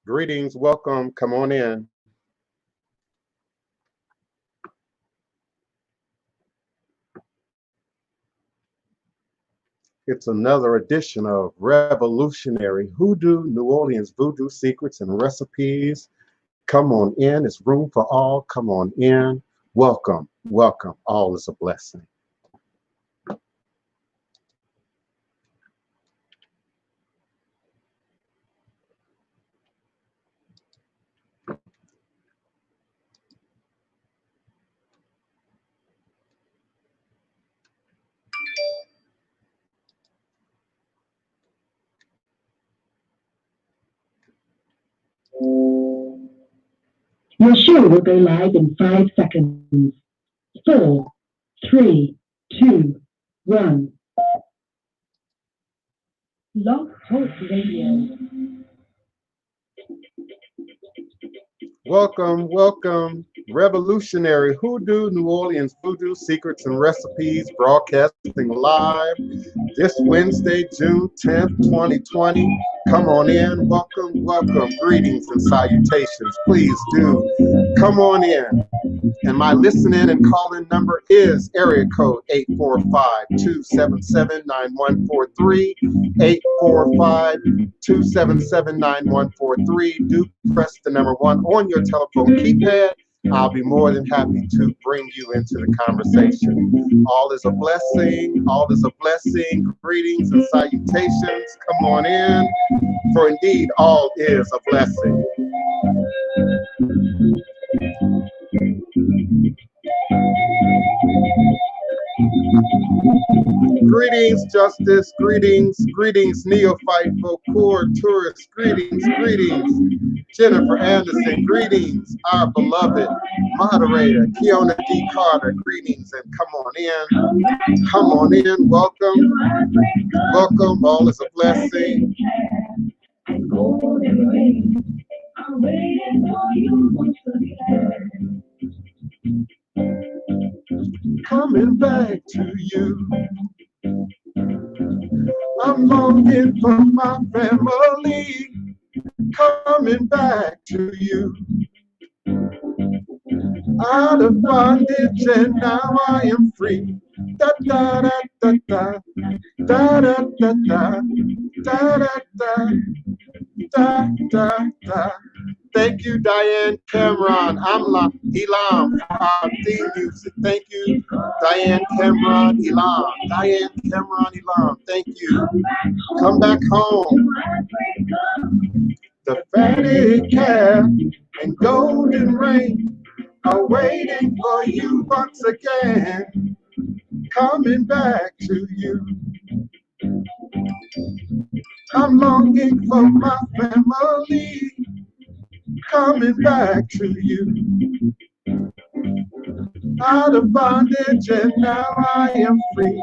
Greetings, welcome, come on in. It's another edition of Revolutionary Hoodoo, New Orleans Voodoo Secrets and Recipes. Come on in, it's room for all, come on in. Welcome, welcome, all is a blessing. Your show will go live in 5 seconds. 4, 3, 2, 1. Log Host Radio. Welcome, welcome. Revolutionary Hoodoo, New Orleans Voodoo Secrets and Recipes, broadcasting live this Wednesday, June 10th, 2020. Come on in, welcome, welcome. Greetings and salutations. Please do come on in. And my listening and calling number is area code 845-277-9143, 845-277-9143. Do press the number 1 on your telephone keypad. I'll be more than happy to bring you into the conversation. All is a blessing, all is a blessing. Greetings and salutations. Come on in, for indeed all is a blessing. Greetings, Justice. Greetings, Neophyte, Vocour, Tourist. Greetings, Jennifer Anderson. Greetings, our beloved moderator, Kiona D. Carter. Greetings, and come on in. Welcome, all is a blessing. Coming back to you. I'm longing for my family. Coming back to you. Out of bondage and now I am free. Da da da da da da da da da da da da da. Thank you, Diane Cameron. Elam for our theme music. Thank you, Diane Cameron, Elam. Thank you. Come back home. The fatted calf and golden ring are waiting for you once again. Coming back to you. I'm longing for my family. Coming back to you. Out of bondage and now I am free.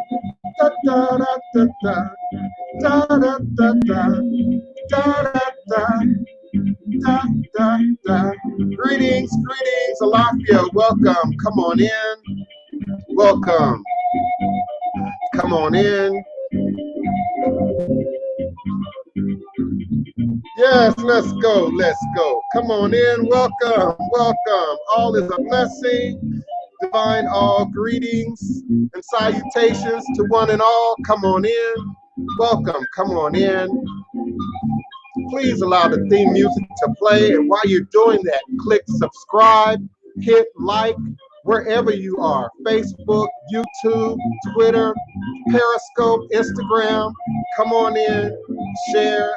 Da da da da da da da da da da da da da. Greetings, Alafia. Welcome. Come on in. Welcome. Come on in. Yes, let's go. Come on in, welcome. All is a blessing. Divine all greetings and salutations to one and all. Come on in, welcome, come on in. Please allow the theme music to play, and while you're doing that, click subscribe, hit like, wherever you are. Facebook, YouTube, Twitter, Periscope, Instagram. Come on in, share.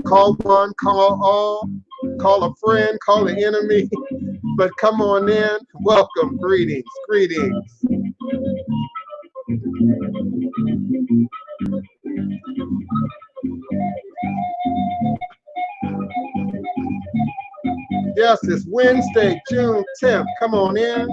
Call one, call all, call a friend, call an enemy, but come on in, welcome, greetings. Yes, it's Wednesday, June 10th, come on in.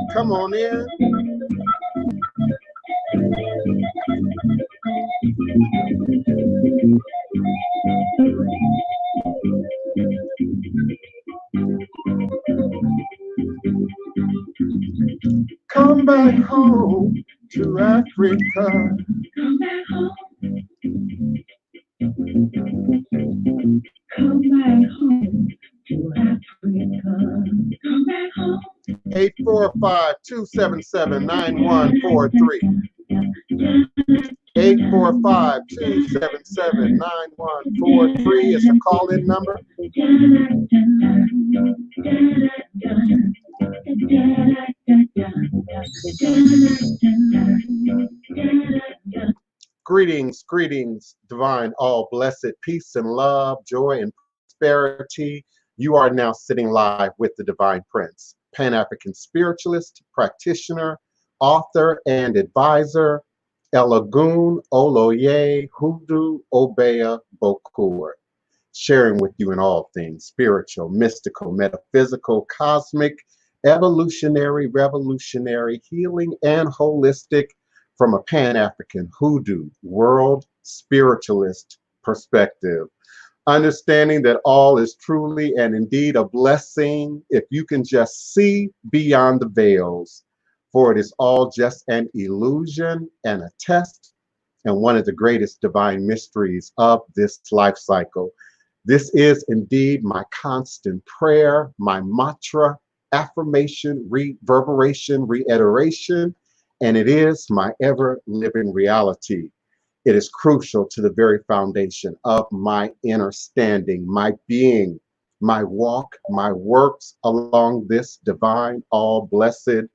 Come back home to Africa. Come back 845-277-9143. 845-277-9143 is a call-in number. Greetings, greetings, divine, all blessed peace and love, joy and prosperity. You are now sitting live with the Divine Prince, Pan-African spiritualist, practitioner, author, and advisor, Elagun Oloye Hoodoo Obeya Bokur, sharing with you in all things spiritual, mystical, metaphysical, cosmic, evolutionary, revolutionary, healing, and holistic from a Pan-African Hoodoo world spiritualist perspective. Understanding that all is truly and indeed a blessing if you can just see beyond the veils, for it is all just an illusion and a test and one of the greatest divine mysteries of this life cycle. This is indeed my constant prayer, my mantra, affirmation, reverberation, reiteration, and it is my ever-living reality. It is crucial to the very foundation of my inner standing, my being, my walk, my works along this divine, all-blessed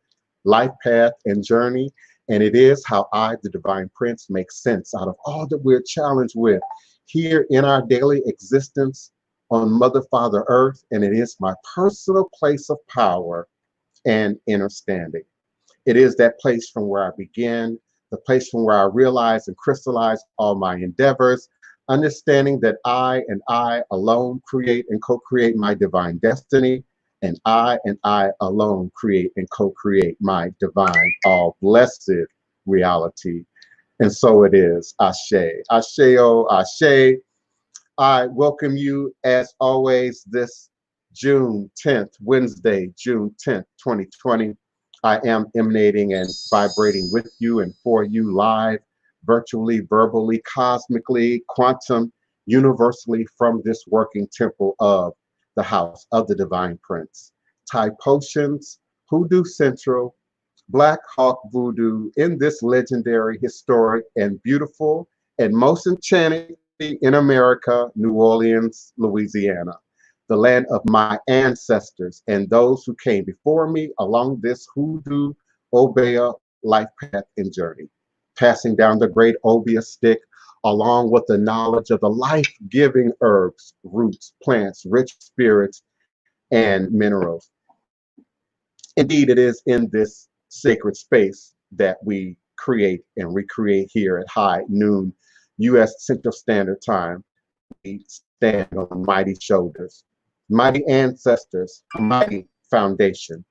life path and journey. And it is how I, the Divine Prince, make sense out of all that we're challenged with here in our daily existence on Mother, Father, Earth. And it is my personal place of power and inner standing. It is that place from where I begin, the place from where I realize and crystallize all my endeavors, understanding that I and I alone create and co-create my divine destiny, and I alone create and co-create my divine, all blessed reality. And so it is. Ashe. Asheo, Ashe. I welcome you as always this June 10th, Wednesday, June 10th, 2020. I am emanating and vibrating with you and for you live, virtually, verbally, cosmically, quantum, universally from this working temple of the house of the Divine Prince. Thai Potions, Hoodoo Central, Black Hawk Voodoo in this legendary, historic, and beautiful, and most enchanting in America, New Orleans, Louisiana, the land of my ancestors and those who came before me along this Hoodoo Obeya life path and journey, passing down the great Obeya stick along with the knowledge of the life-giving herbs, roots, plants, rich spirits, and minerals. Indeed, it is in this sacred space that we create and recreate here at high noon, U.S. Central Standard Time. We stand on mighty shoulders, mighty ancestors, mighty foundation.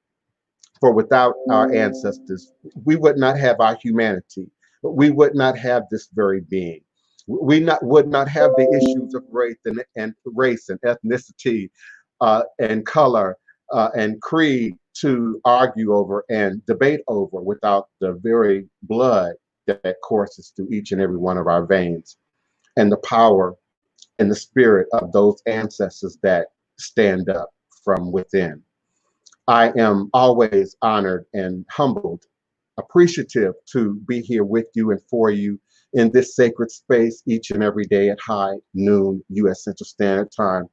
For without our ancestors, we would not have our humanity. We would not have this very being. We would not have the issues of race and ethnicity and color and creed to argue over and debate over without the very blood that courses through each and every one of our veins, and the power and the spirit of those ancestors that stand up from within. I am always honored and humbled, appreciative to be here with you and for you in this sacred space each and every day at high noon U.S. Central Standard Time.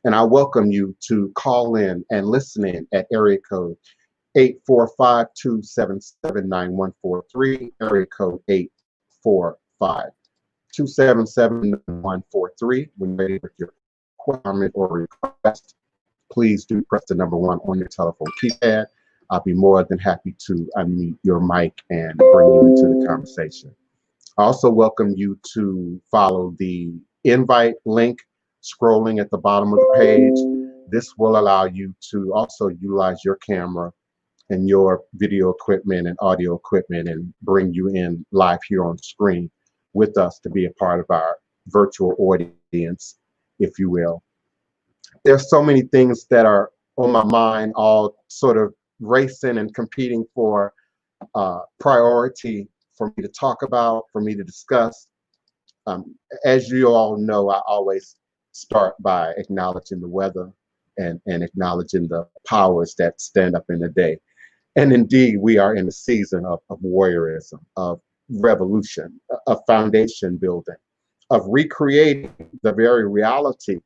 And I welcome you to call in and listen in at area code 845-277-9143, area code 845-277-9143. When ready with your comment or request, please do press the number 1 on your telephone keypad. I'll be more than happy to unmute your mic and bring you into the conversation. I also welcome you to follow the invite link scrolling at the bottom of the page. This will allow you to also utilize your camera and your video equipment and audio equipment and bring you in live here on screen with us to be a part of our virtual audience, if you will. There's so many things that are on my mind, all sort of racing and competing for priority for me to talk about, for me to discuss. As you all know, I always start by acknowledging the weather and acknowledging the powers that stand up in the day. And indeed, we are in a season of warriorism, of revolution, of foundation building, of recreating the very reality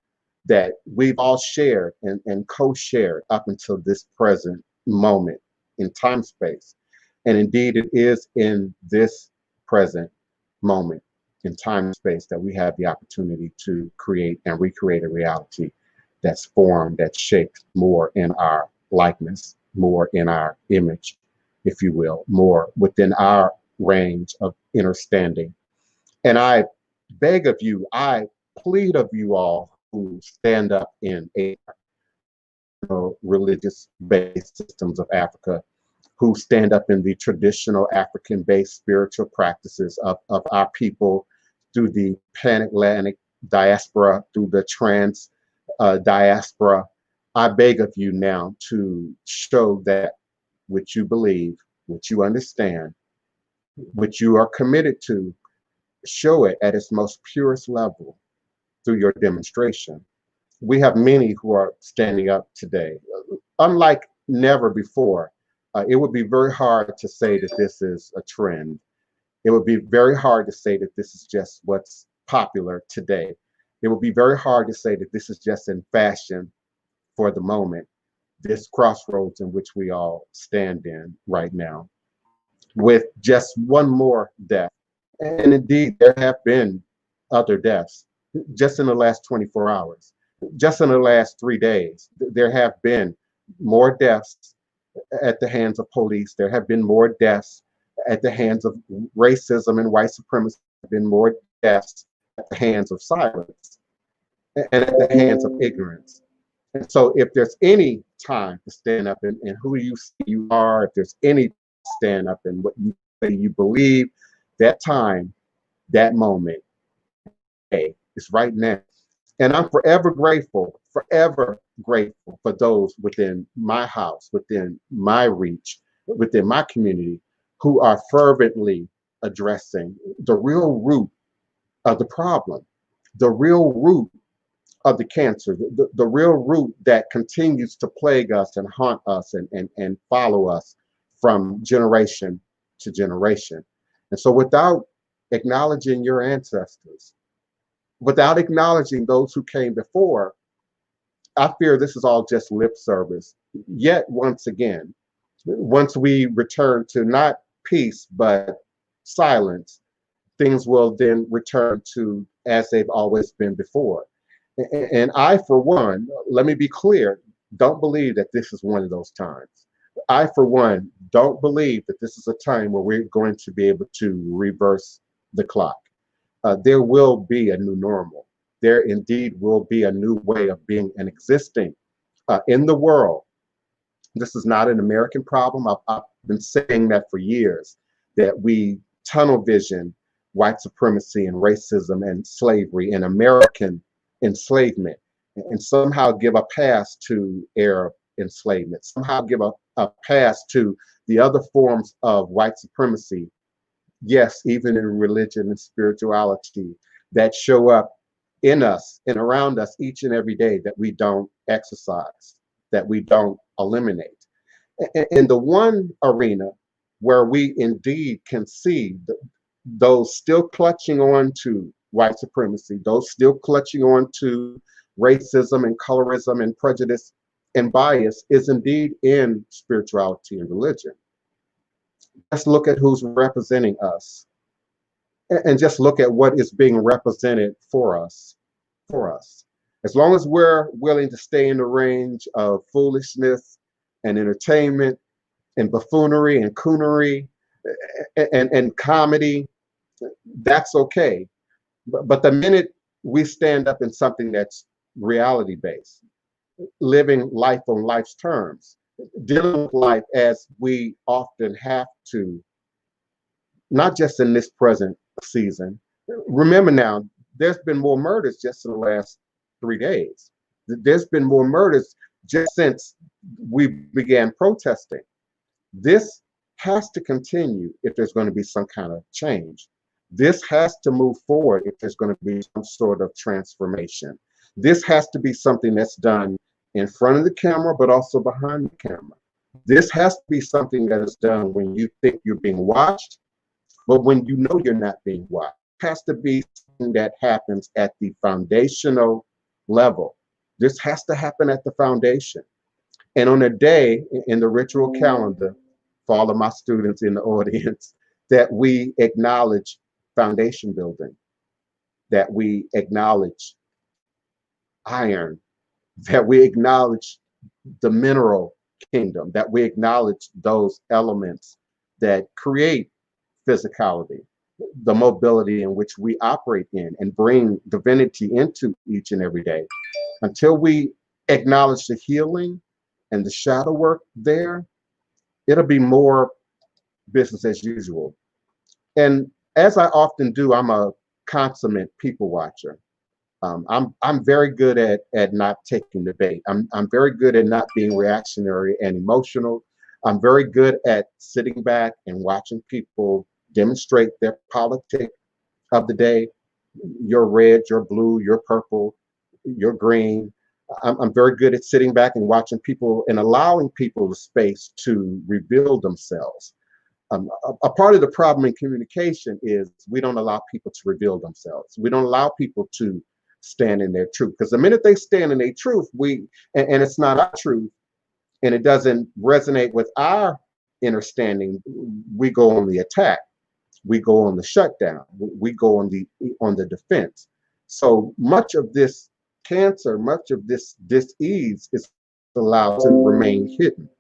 that we've all shared and co-shared up until this present moment in time space. And indeed, it is in this present moment in time space that we have the opportunity to create and recreate a reality that's formed, that's shaped more in our likeness, more in our image, if you will, more within our range of understanding. And I beg of you, I plead of you all who stand up in a religious based systems of Africa, who stand up in the traditional African based spiritual practices of our people through the Pan Atlantic diaspora, through the trans diaspora. I beg of you now to show that which you believe, which you understand, which you are committed to, show it at its most purest level through your demonstration. We have many who are standing up today. Unlike never before, it would be very hard to say that this is a trend. It would be very hard to say that this is just what's popular today. It would be very hard to say that this is just in fashion for the moment, this crossroads in which we all stand in right now, with just one more death. And indeed, there have been other deaths just in the last 24 hours. Just in the last 3 days, there have been more deaths at the hands of police. There have been more deaths at the hands of racism and white supremacy. There have been more deaths at the hands of silence and at the hands of ignorance. And so if there's any time to stand up in who you say you are, if there's any stand up in what you say you believe, that time, that moment, hey, it's right now. And I'm forever grateful for those within my house, within my reach, within my community, who are fervently addressing the real root of the problem, the real root of the cancer, the real root that continues to plague us and haunt us and follow us from generation to generation. And so without acknowledging your ancestors, without acknowledging those who came before, I fear this is all just lip service. Yet once again, once we return to not peace, but silence, things will then return to as they've always been before. And I, for one, let me be clear, don't believe that this is one of those times. I, for one, don't believe that this is a time where we're going to be able to reverse the clock. There will be a new normal. There indeed will be a new way of being and existing in the world. This is not an American problem. I've been saying that for years, that we tunnel vision white supremacy and racism and slavery and American enslavement and somehow give a pass to Arab enslavement, somehow give a pass to the other forms of white supremacy. Yes, even in religion and spirituality that show up in us and around us each and every day that we don't exercise, that we don't eliminate. In the one arena where we indeed can see those still clutching on to white supremacy, those still clutching on to racism and colorism and prejudice and bias is indeed in spirituality and religion. Let's look at who's representing us and just look at what is being represented for us. As long as we're willing to stay in the range of foolishness and entertainment and buffoonery and coonery and comedy, that's okay. But the minute we stand up in something that's reality based, living life on life's terms, dealing with life as we often have to, not just in this present season. Remember now, there's been more murders just in the last 3 days. There's been more murders just since we began protesting. This has to continue if there's going to be some kind of change. This has to move forward if there's going to be some sort of transformation. This has to be something that's done in front of the camera, but also behind the camera. This has to be something that is done when you think you're being watched, but when you know you're not being watched. It has to be something that happens at the foundational level. This has to happen at the foundation. And on a day in the ritual calendar, for all of my students in the audience, that we acknowledge foundation building, that we acknowledge iron, that we acknowledge the mineral kingdom, that we acknowledge those elements that create physicality, the mobility in which we operate in, and bring divinity into each and every day. Until we acknowledge the healing and the shadow work there, it'll be more business as usual. And as I often do, I'm a consummate people watcher. I'm very good at not taking the bait. I'm very good at not being reactionary and emotional. I'm very good at sitting back and watching people demonstrate their politic of the day. You're red, you're blue, you're purple, you're green. I'm very good at sitting back and watching people and allowing people the space to reveal themselves. A part of the problem in communication is we don't allow people to reveal themselves. We don't allow people to stand in their truth, because the minute they stand in their truth, and it's not our truth, and it doesn't resonate with our understanding, we go on the attack, we go on the shutdown, we go on the defense. So much of this cancer, much of this dis-ease is allowed to remain hidden.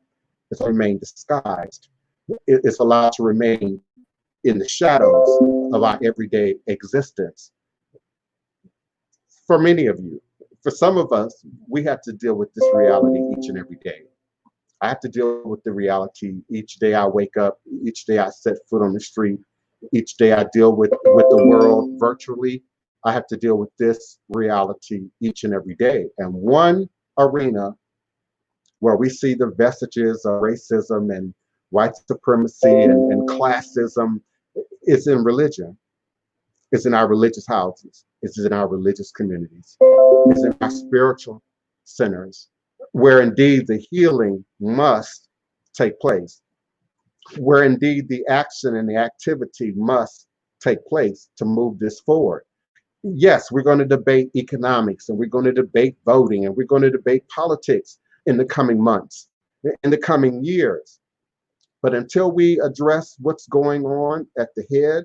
It's remain disguised. It's allowed to remain in the shadows of our everyday existence. For many of you, for some of us, we have to deal with this reality each and every day. I have to deal with the reality each day I wake up, each day I set foot on the street, each day I deal with the world virtually. I have to deal with this reality each and every day. And one arena where we see the vestiges of racism and white supremacy and classism is in religion. It's in our religious houses. It's in our religious communities. It's in our spiritual centers, where indeed the healing must take place, where indeed the action and the activity must take place to move this forward. Yes, we're going to debate economics, and we're going to debate voting, and we're going to debate politics in the coming months, in the coming years. But until we address what's going on at the head,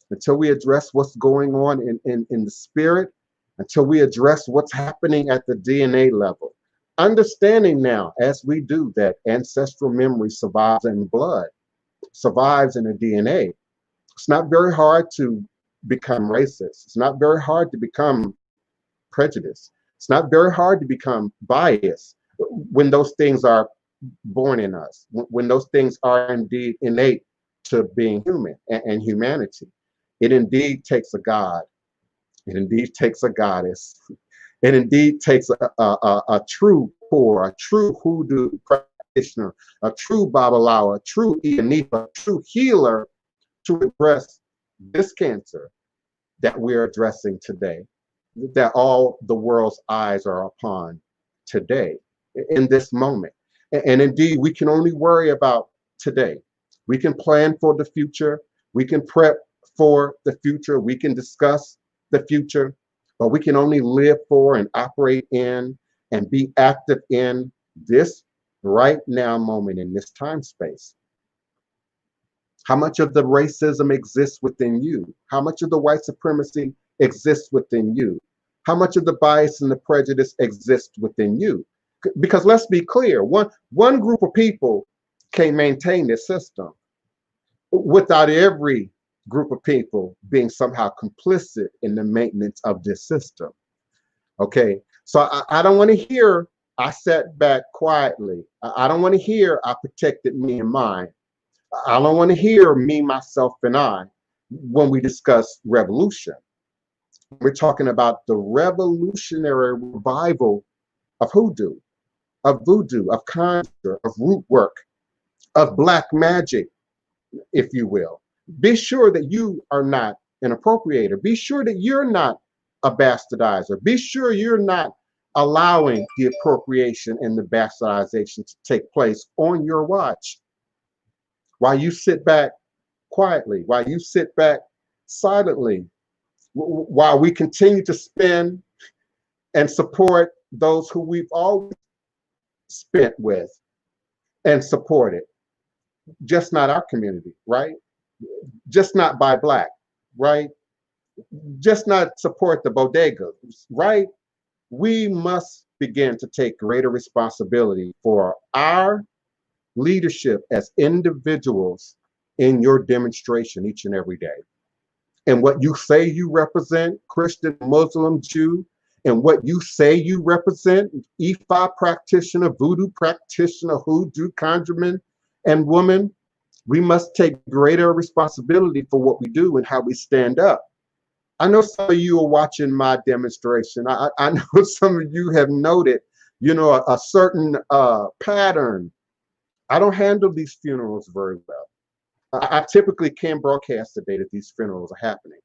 until we address what's going on in the spirit, until we address what's happening at the DNA level, understanding now as we do that ancestral memory survives in blood, survives in the DNA. It's not very hard to become racist. It's not very hard to become prejudiced. It's not very hard to become biased when those things are born in us, when those things are indeed innate to being human and humanity. It indeed takes a God. It indeed takes a goddess. It indeed takes a true core, a true Hoodoo practitioner, a true Babalawo, a true Ianifa, a true healer to address this cancer that we're addressing today, that all the world's eyes are upon today, in this moment. And indeed, we can only worry about today. We can plan for the future. We can prep for the future. We can discuss the future, but we can only live for and operate in and be active in this right now moment in this time space. How much of the racism exists within you? How much of the white supremacy exists within you? How much of the bias and the prejudice exists within you? Because let's be clear, one group of people can't maintain this system without every group of people being somehow complicit in the maintenance of this system. Okay, so I don't want to hear I sat back quietly. I don't want to hear I protected me and mine. I don't want to hear me, myself, and I when we discuss revolution. We're talking about the revolutionary revival of hoodoo, of voodoo, of conjure, of root work, of black magic, if you will. Be sure that you are not an appropriator. Be sure that you're not a bastardizer. Be sure you're not allowing the appropriation and the bastardization to take place on your watch, while you sit back quietly, while you sit back silently, while we continue to spend and support those who we've always spent with and supported, just not our community, right? Just not by Black, right? Just not support the bodegas, right? We must begin to take greater responsibility for our leadership as individuals in your demonstration each and every day. And what you say you represent, Christian, Muslim, Jew, and what you say you represent, Ifa practitioner, Voodoo practitioner, Hoodoo conjurman, and woman, we must take greater responsibility for what we do and how we stand up. I know some of you are watching my demonstration. I know some of you have noted, a certain pattern. I don't handle these funerals very well. I typically can't broadcast the day that these funerals are happening.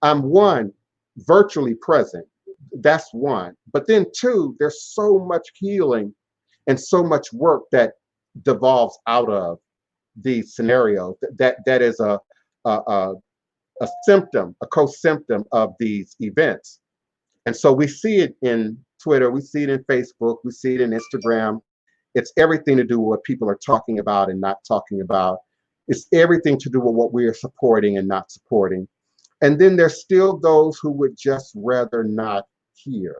I'm one, virtually present. That's one. But then two, there's so much healing and so much work that devolves out of these scenarios. That is a symptom, a co-symptom of these events. And so we see it in Twitter, we see it in Facebook, we see it in Instagram. It's everything to do with what people are talking about and not talking about. It's everything to do with what we are supporting and not supporting. And then there's still those who would just rather not hear.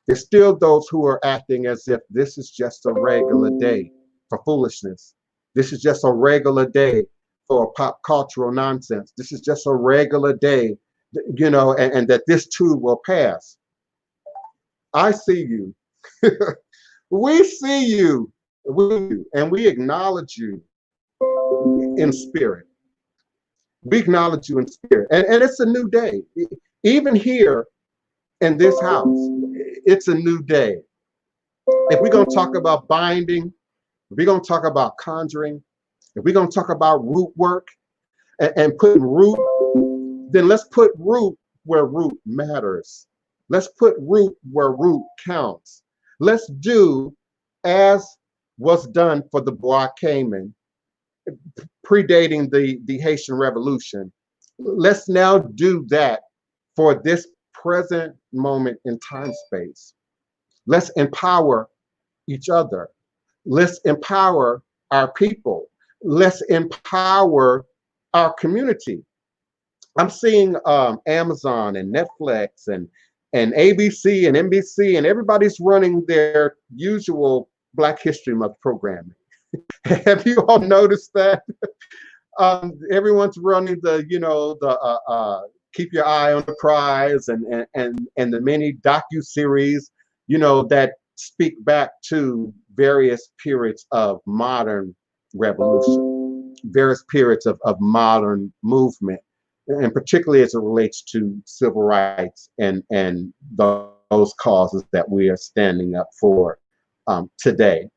There's still those who are acting as if this is just a regular day for foolishness. This is just a regular day for pop cultural nonsense. This is just a regular day, and that this too will pass. I see you. We see you. And we acknowledge you in spirit. We acknowledge you in spirit. And it's a new day. Even here in this house, it's a new day. If we're going to talk about binding, if we're going to talk about conjuring, if we're going to talk about root work and putting root, then let's put root where root matters. Let's put root where root counts. Let's do as was done for the Bois Cayman, predating the Haitian Revolution. Let's now do that for this present moment in time space. Let's empower each other. Let's empower our people. Let's empower our community. I'm seeing Amazon and Netflix and ABC and NBC, and everybody's running their usual Black History Month programming. Have you all noticed that? Everyone's running the keep your eye on the prize and the many docu-series, that speak back to various periods of modern revolution, various periods of modern movement, and particularly as it relates to civil rights and those causes that we are standing up for today.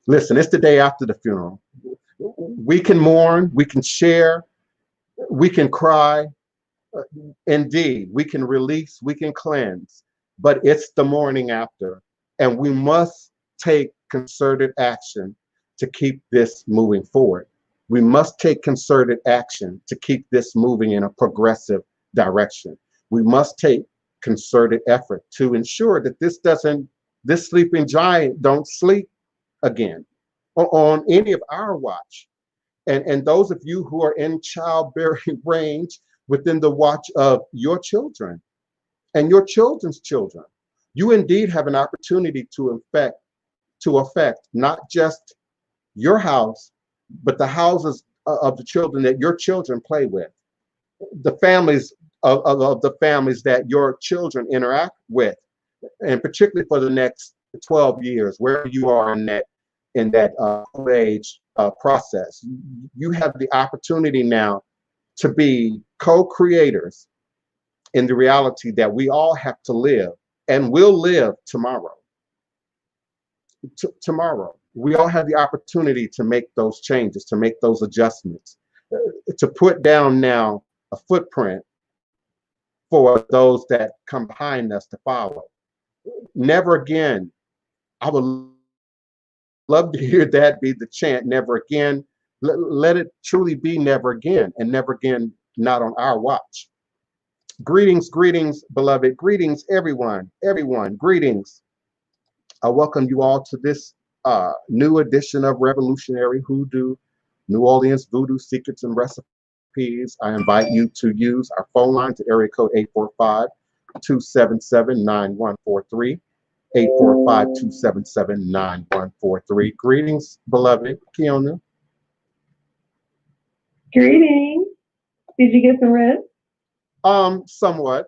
Listen, it's the day after the funeral. We can mourn, we can share, we can cry. Indeed, we can release, we can cleanse, but it's the morning after, and we must take concerted action to keep this moving forward. We must take concerted action to keep this moving in a progressive direction. We must take concerted effort to ensure that this sleeping giant don't sleep again on any of our watch. And those of you who are in childbearing range within the watch of your children and your children's children, you indeed have an opportunity to affect not just your house, but the houses of the children that your children play with, the families of the families that your children interact with, and particularly for the next 12 years, wherever you are in that old age process. You have the opportunity now to be co-creators in the reality that we all have to live and will live tomorrow. Tomorrow, we all have the opportunity to make those changes, to make those adjustments, to put down now a footprint for those that come behind us to follow. never again. I would love to hear that be the chant, never again. Let it truly be never again, and never again, not on our watch. Greetings, greetings, beloved. Greetings, everyone, everyone. Greetings. I welcome you all to this new edition of Revolutionary Hoodoo, New Orleans Voodoo Secrets and Recipes. I invite you to use our phone line to area code 845-277-9143. 845-277-9143. Greetings, beloved Kiona. Greetings. Did you get some rest? Somewhat,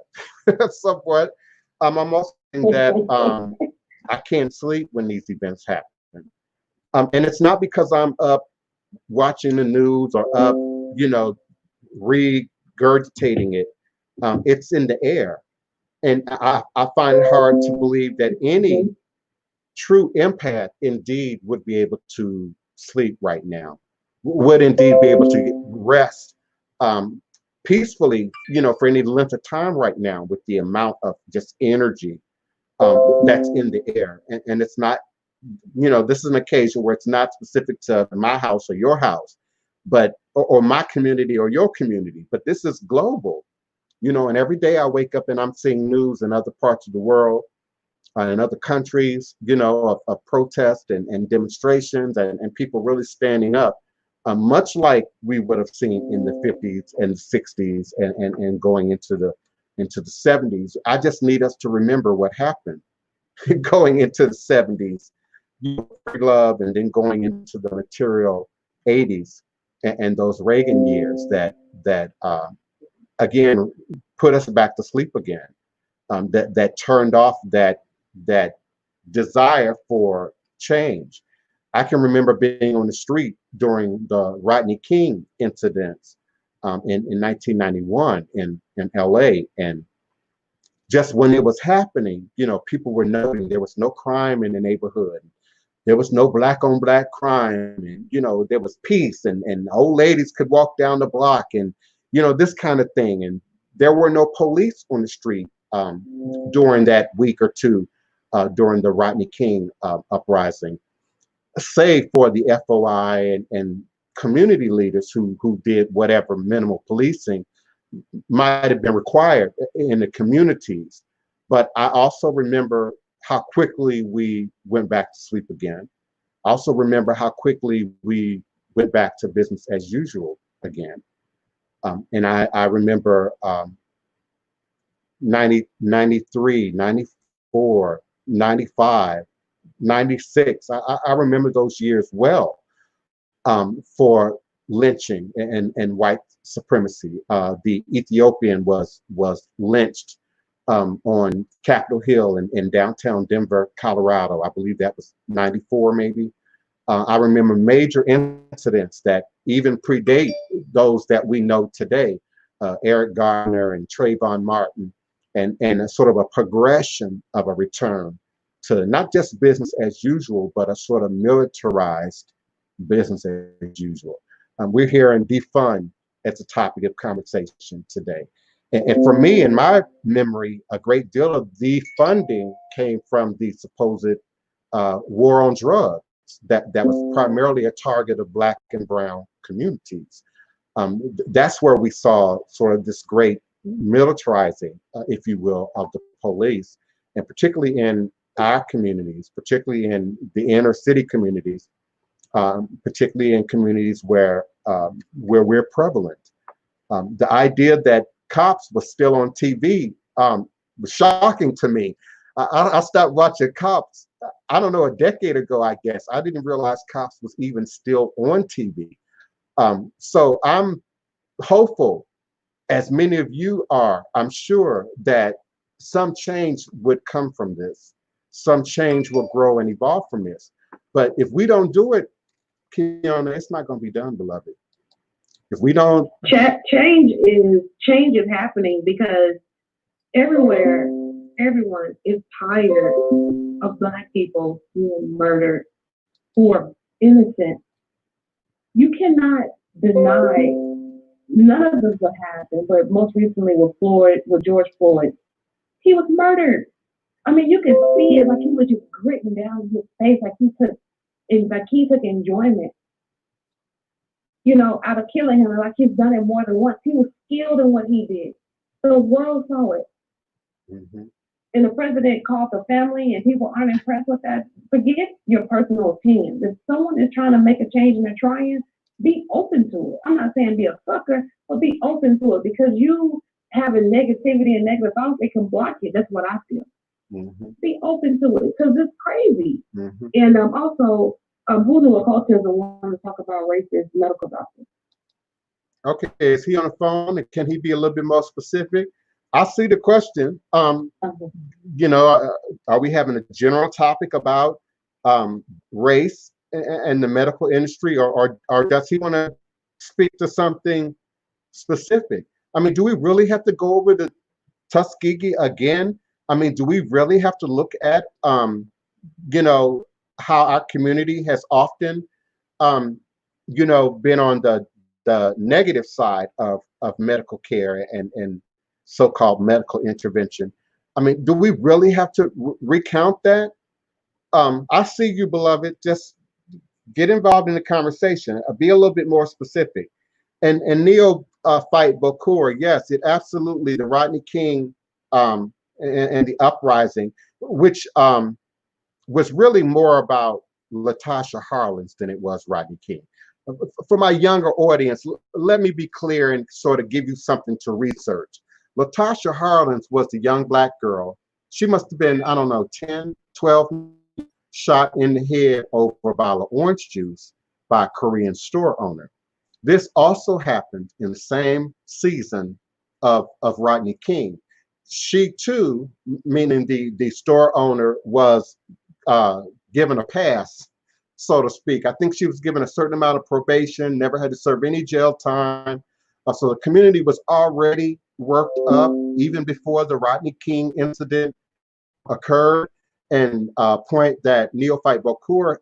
somewhat. I'm also saying that I can't sleep when these events happen. And it's not because I'm up watching the news or up, regurgitating it. It's in the air. And I find it hard to believe that any true empath indeed would be able to sleep right now, would indeed be able to rest peacefully, for any length of time right now with the amount of just energy that's in the air. And it's not, this is an occasion where it's not specific to my house or your house, but or my community or your community, but this is global, and every day I wake up and I'm seeing news in other parts of the world, in other countries, of protests and demonstrations and people really standing up, much like we would have seen in the 50s and the 60s and going into the 70s. I just need us to remember what happened going into the 70s, free love, and then going into the material 80s and those Reagan years that again put us back to sleep again, that turned off that desire for change. I can remember being on the street during the Rodney King incidents in 1991 in LA, and just when it was happening, people were noting there was no crime in the neighborhood. There was no black on black crime, and there was peace, and old ladies could walk down the block, and this kind of thing. And there were no police on the street during that week or two during the Rodney King uprising, save for the FOI and community leaders who did whatever minimal policing might have been required in the communities. But I also remember how quickly we went back to sleep again. I also remember how quickly we went back to business as usual again. And I remember 93, 94, 95, 96. I remember those years well, for lynching and white supremacy. The Ethiopian was lynched on Capitol Hill in downtown Denver, Colorado. I believe that was 94 maybe. I remember major incidents that even predate those that we know today, Eric Garner and Trayvon Martin, and a sort of a progression of a return to not just business as usual, but a sort of militarized business as usual. We're hearing defund as a topic of conversation today. And for me, in my memory, a great deal of defunding came from the supposed war on drugs that was primarily a target of Black and brown communities. That's where we saw sort of this great militarizing, if you will, of the police, and particularly in our communities, particularly in the inner city communities, particularly in communities where we're prevalent. The idea that cops were still on TV was shocking to me. I stopped watching Cops, I don't know, a decade ago, I guess. I didn't realize Cops was even still on TV. So I'm hopeful, as many of you are, I'm sure, that some change would come from this. Some change will grow and evolve from this. But if we don't do it, Kiana, it's not going to be done, beloved. If we don't, change is happening because everyone is tired of Black people being murdered who are innocent. You cannot deny, none of this will happen, but most recently with George Floyd, he was murdered. I mean, you can see it like he was just gritting down his face, like he took enjoyment, out of killing him, like he's done it more than once. He was skilled in what he did. The world saw it. Mm-hmm. And the president called the family and people aren't impressed with that. Forget your personal opinion. If someone is trying to make a change and they're trying, be open to it. I'm not saying be a sucker, but be open to it, because you having negativity and negative thoughts, it can block you. That's what I feel. Mm-hmm. Be open to it, because it's crazy. Mm-hmm. And also, Voodoo occultism want to talk about racist medical doctors. Okay, is he on the phone? And can he be a little bit more specific? I see the question. You know, are we having a general topic about race and the medical industry, or does he want to speak to something specific? I mean, do we really have to go over the Tuskegee again? I mean, do we really have to look at, you know, how our community has often, you know, been on the negative side of medical care and so-called medical intervention? I mean, do we really have to recount that? I see you, beloved. Just get involved in the conversation. Be a little bit more specific. And Neophyte Bokur, yes, it absolutely, the Rodney King and the uprising, which was really more about Latasha Harlins than it was Rodney King. For my younger audience, let me be clear and sort of give you something to research. Latasha Harlins was the young Black girl. She must have been, I don't know, 10, 12, shot in the head over a bottle of orange juice by a Korean store owner. This also happened in the same season of Rodney King. She too, meaning the store owner, was given a pass, so to speak. I think she was given a certain amount of probation, never had to serve any jail time. So the community was already worked up even before the Rodney King incident occurred. And point that Neophyte Bokur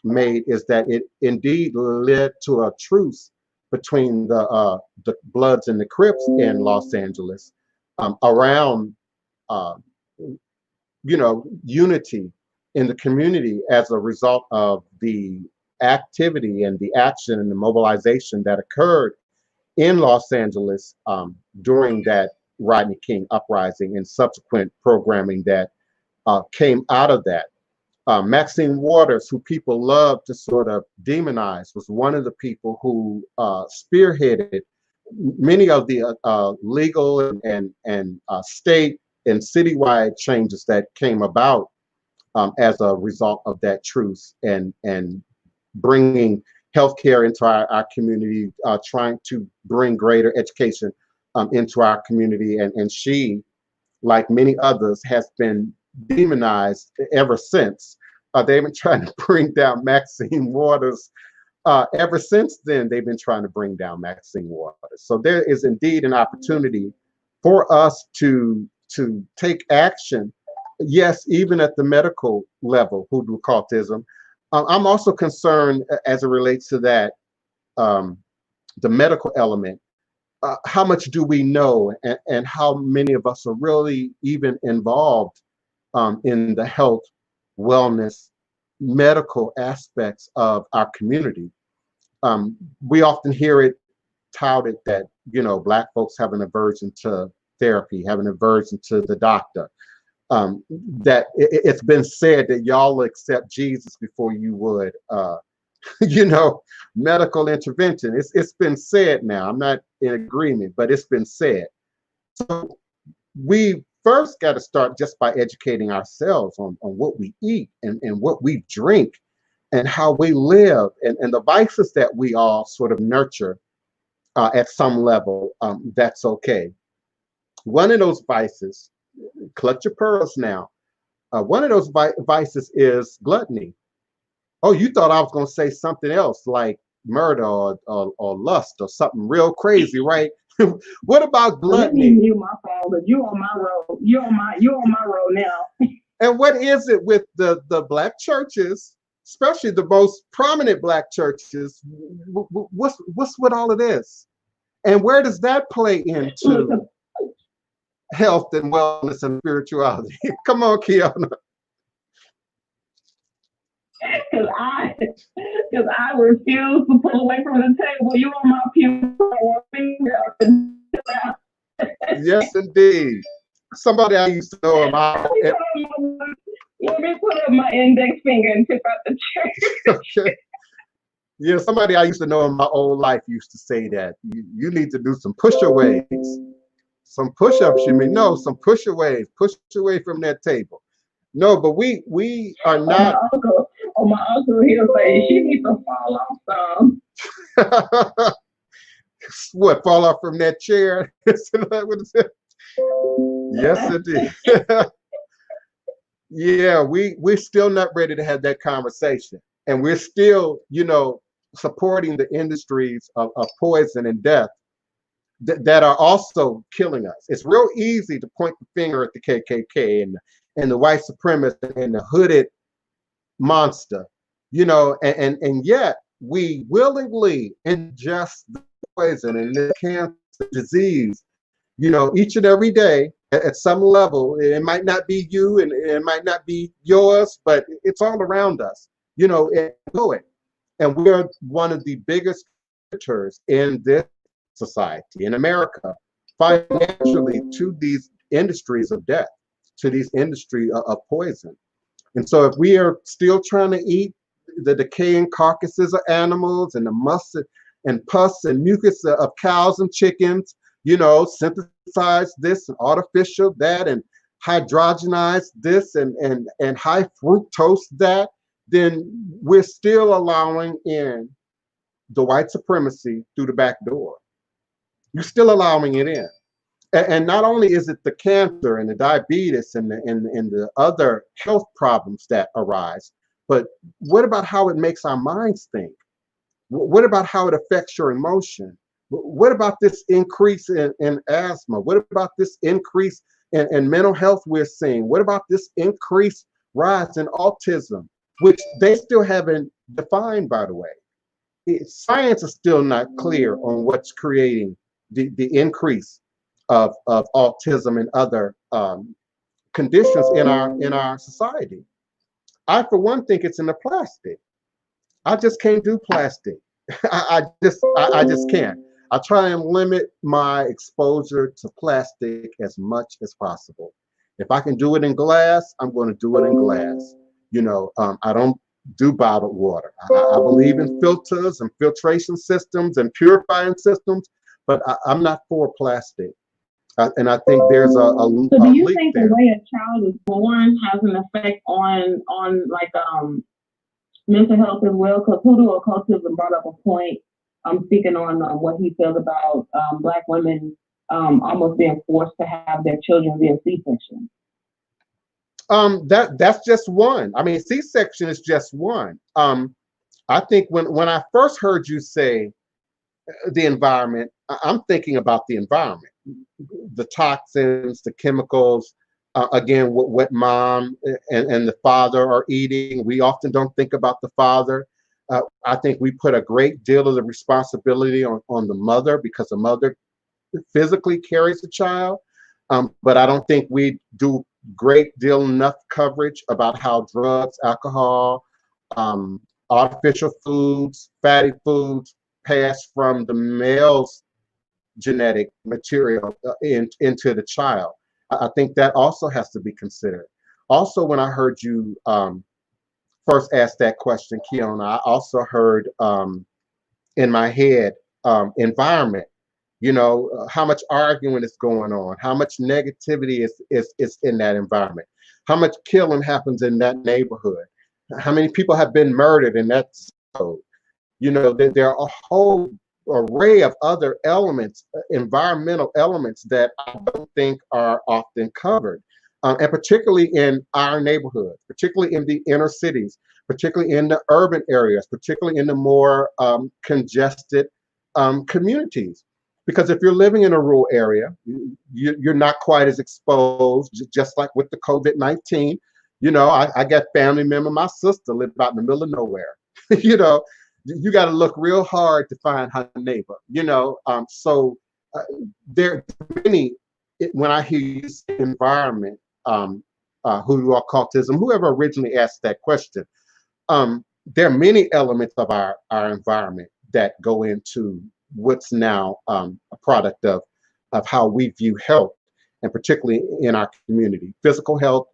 made is that it indeed led to a truce between the Bloods and the Crips in Los Angeles around, you know, unity in the community as a result of the activity and the action and the mobilization that occurred in Los Angeles during that Rodney King uprising and subsequent programming that came out of that. Maxine Waters, who people love to sort of demonize, was one of the people who spearheaded many of the legal and state and citywide changes that came about as a result of that truce and bringing healthcare into our community, trying to bring greater education into our community. And she, like many others, has been demonized ever since. They've been trying to bring down Maxine Waters. Ever since then, they've been trying to bring down Maxine Waters. So there is indeed an opportunity for us to take action. Yes, even at the medical level, hoodoo occultism. I'm also concerned as it relates to that, the medical element. How much do we know, and how many of us are really even involved in the health, wellness, medical aspects of our community? We often hear it touted that, you know, Black folks have an aversion to therapy, have an aversion to the doctor. That it's been said that y'all will accept Jesus before you would, you know, medical intervention. It's been said now. I'm not in agreement, but it's been said. So we first got to start just by educating ourselves on what we eat and what we drink and how we live and the vices that we all sort of nurture at some level. That's okay. One of those vices, clutch your pearls now. One of those vices is gluttony. Oh, you thought I was going to say something else like murder or lust or something real crazy, right? What about gluttony? You my fault, but you on my road. You on my road now. And what is it with the Black churches, especially the most prominent Black churches? What's with all of this? And where does that play into? health and wellness and spirituality? Come on, Kiana. Because I refuse to pull away from the table. You on my pew. Yes, indeed. Somebody I used to know Let me put up my index finger and tip out the chair. Okay. Yeah, somebody I used to know in my old life used to say that you need to do some push-aways. Some push-ups, you mean? No, some push-aways. Push away from that table. No, but we are not. My uncle, he'll say, she needs to fall off some. What, fall off from that chair? Yes, indeed. Yeah, we're still not ready to have that conversation. And we're still, supporting the industries of poison and death that are also killing us. It's real easy to point the finger at the KKK and the white supremacist and the hooded monster, and yet we willingly ingest the poison and the cancer disease, each and every day at some level. It might not be you and it might not be yours, but it's all around us, and know it. And we're one of the biggest contributors in this society, in America, financially to these industries of death, to these industries of poison. And so if we are still trying to eat the decaying carcasses of animals and the mustard and pus and mucus of cows and chickens, synthesize this and artificial that and hydrogenize this and high fructose that, then we're still allowing in the white supremacy through the back door. You're still allowing it in. And not only is it the cancer and the diabetes and the other health problems that arise, but what about how it makes our minds think? What about how it affects your emotion? What about this increase in asthma? What about this increase in mental health we're seeing? What about this increased rise in autism, which they still haven't defined, by the way? Science is still not clear on what's creating the increase of autism and other conditions in our society. I, for one, think it's in the plastic. I just can't do plastic. I just can't. I try and limit my exposure to plastic as much as possible. If I can do it in glass, I'm going to do it in glass. I don't do bottled water. I believe in filters and filtration systems and purifying systems, but I'm not for plastic. And I think there's a So do you think the way a child is born has an effect on like mental health as well? Because Hoodoo occultism brought up a point. I'm speaking on what he feels about Black women almost being forced to have their children via C-section. That's just one. I mean, C-section is just one. I think when I first heard you say the environment, I'm thinking about the environment, the toxins, the chemicals, again, what mom and the father are eating. We often don't think about the father. I think we put a great deal of the responsibility on the mother because the mother physically carries the child. But I don't think we do great deal enough coverage about how drugs, alcohol, artificial foods, fatty foods pass from the male's genetic material into the child. I think that also has to be considered. Also, when I heard you first ask that question, Kiana, I also heard in my head environment. How much arguing is going on, how much negativity is in that environment, how much killing happens in that neighborhood, how many people have been murdered in that zone. There are a whole array of other elements, environmental elements that I don't think are often covered. And particularly in our neighborhoods, particularly in the inner cities, particularly in the urban areas, particularly in the more congested communities. Because if you're living in a rural area, you're not quite as exposed, just like with the COVID-19. I got family member, my sister lived out in the middle of nowhere. You got to look real hard to find her neighbor. So there are many when I hear you say environment, hoodoo occultism, whoever originally asked that question, there are many elements of our environment that go into what's now a product of how we view health, and particularly in our community, physical health,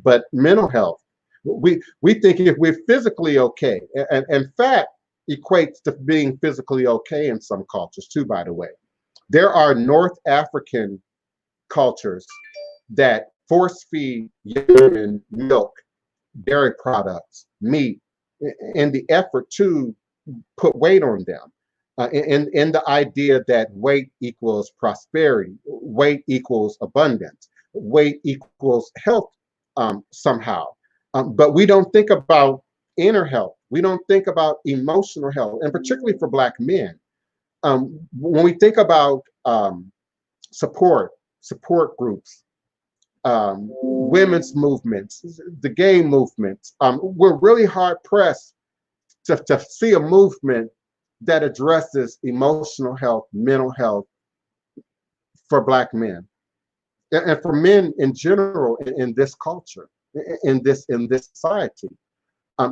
but mental health. We think if we're physically okay, and fat equates to being physically okay in some cultures too, by the way. There are North African cultures that force feed women milk, dairy products, meat, in the effort to put weight on them. In the idea that weight equals prosperity, weight equals abundance, weight equals health somehow. But we don't think about inner health. We don't think about emotional health, and particularly for Black men. When we think about support groups, women's movements, the gay movements, we're really hard pressed to see a movement that addresses emotional health, mental health for Black men, and for men in general in this culture, in this society.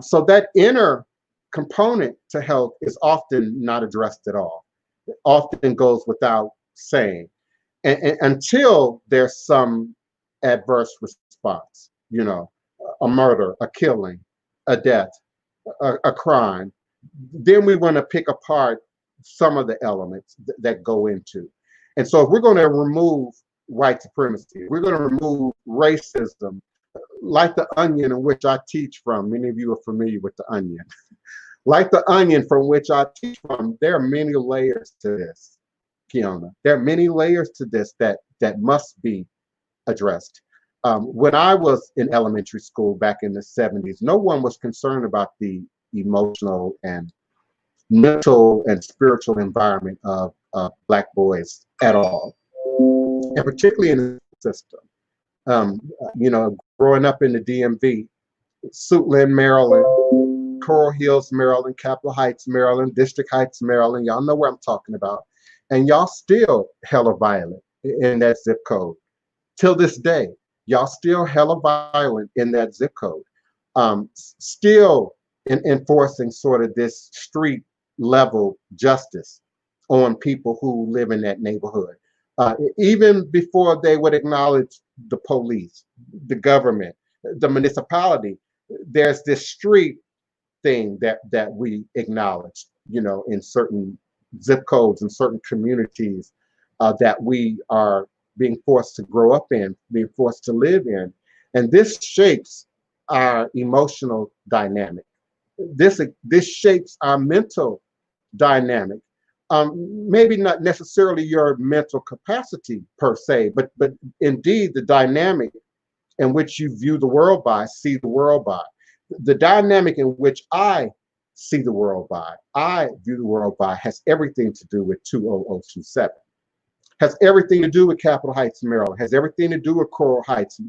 So that inner component to health is often not addressed at all. It often goes without saying, and until there's some adverse response, you know, a murder, a killing, a death, a crime, then we want to pick apart some of the elements that go into. And so if we're going to remove white supremacy, we're going to remove racism, like the onion in which I teach from. Many of you are familiar with the onion. Like the onion from which I teach from, there are many layers to this, Kiona. There are many layers to this that must be addressed. When I was in elementary school back in the 70s, no one was concerned about the emotional and mental and spiritual environment of Black boys at all, and particularly in the system. You know, growing up in the DMV, Suitland, Maryland, Coral Hills, Maryland, Capitol Heights, Maryland, District Heights, Maryland, y'all know where I'm talking about. And y'all still hella violent in that zip code. Till this day, y'all still hella violent in that zip code. Still enforcing sort of this street level justice on people who live in that neighborhood. Even before they would acknowledge the police, the government, the municipality, there's this street thing that we acknowledge, you know, in certain zip codes and certain communities that we are being forced to grow up in, being forced to live in. And this shapes our emotional dynamic. This shapes our mental dynamic. Maybe not necessarily your mental capacity per se, but indeed the dynamic in which you view the world by, see the world by. The dynamic in which I see the world by, I view the world by, has everything to do with 20027. Has everything to do with Capitol Heights, Maryland. Has everything to do with Coral Heights,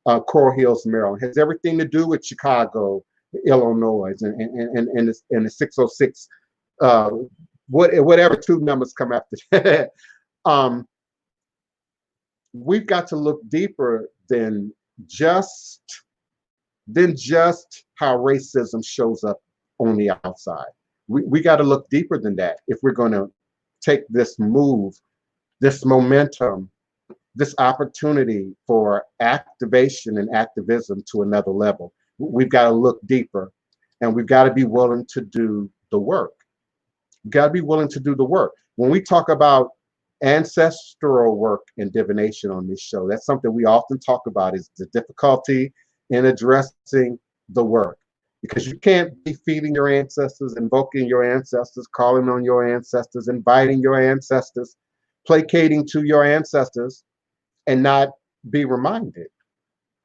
Coral Hills, Maryland. Has everything to do with Chicago, Illinois, and the 606, whatever two numbers come after that. We've got to look deeper than just how racism shows up on the outside. We got to look deeper than that if we're going to take this move, this momentum, this opportunity for activation and activism to another level. We've got to look deeper, and we've got to be willing to do the work. We've got to be willing to do the work. When we talk about ancestral work and divination on this show, that's something we often talk about, is the difficulty in addressing the work. Because you can't be feeding your ancestors, invoking your ancestors, calling on your ancestors, inviting your ancestors, placating to your ancestors, and not be reminded,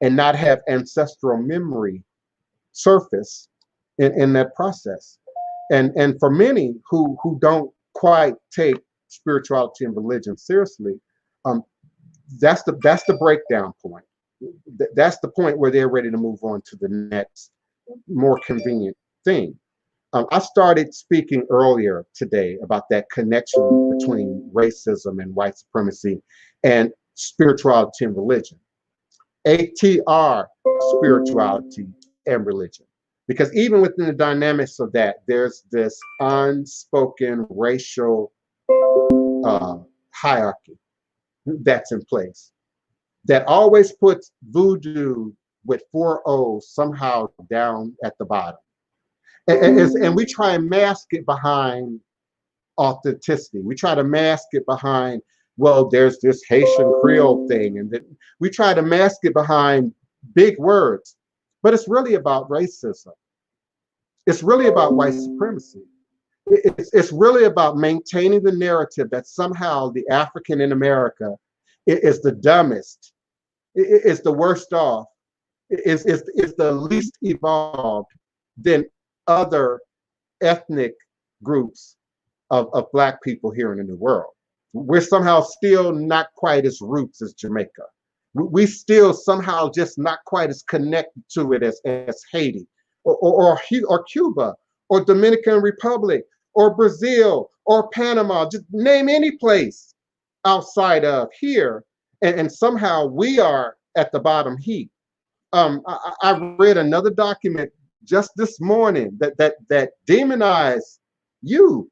and not have ancestral memory surface in that process. And for many who don't quite take spirituality and religion seriously, that's the breakdown point. That's the point where they're ready to move on to the next more convenient thing. I started speaking earlier today about that connection between racism and white supremacy, and spirituality and religion. ATR, spirituality and religion. Because even within the dynamics of that, there's this unspoken racial hierarchy that's in place that always puts voodoo with 4 O's somehow down at the bottom. And we try and mask it behind authenticity. We try to mask it behind, well, there's this Haitian Creole thing, and then we try to mask it behind big words. But it's really about racism. It's really about white supremacy. It's really about maintaining the narrative that somehow the African in America is the dumbest, is the worst off, is the least evolved than other ethnic groups of Black people here in the New World. We're somehow still not quite as roots as Jamaica. We still somehow just not quite as connected to it as Haiti or Cuba or Dominican Republic or Brazil or Panama. Just name any place outside of here, and somehow we are at the bottom heap. I read another document just this morning that demonized you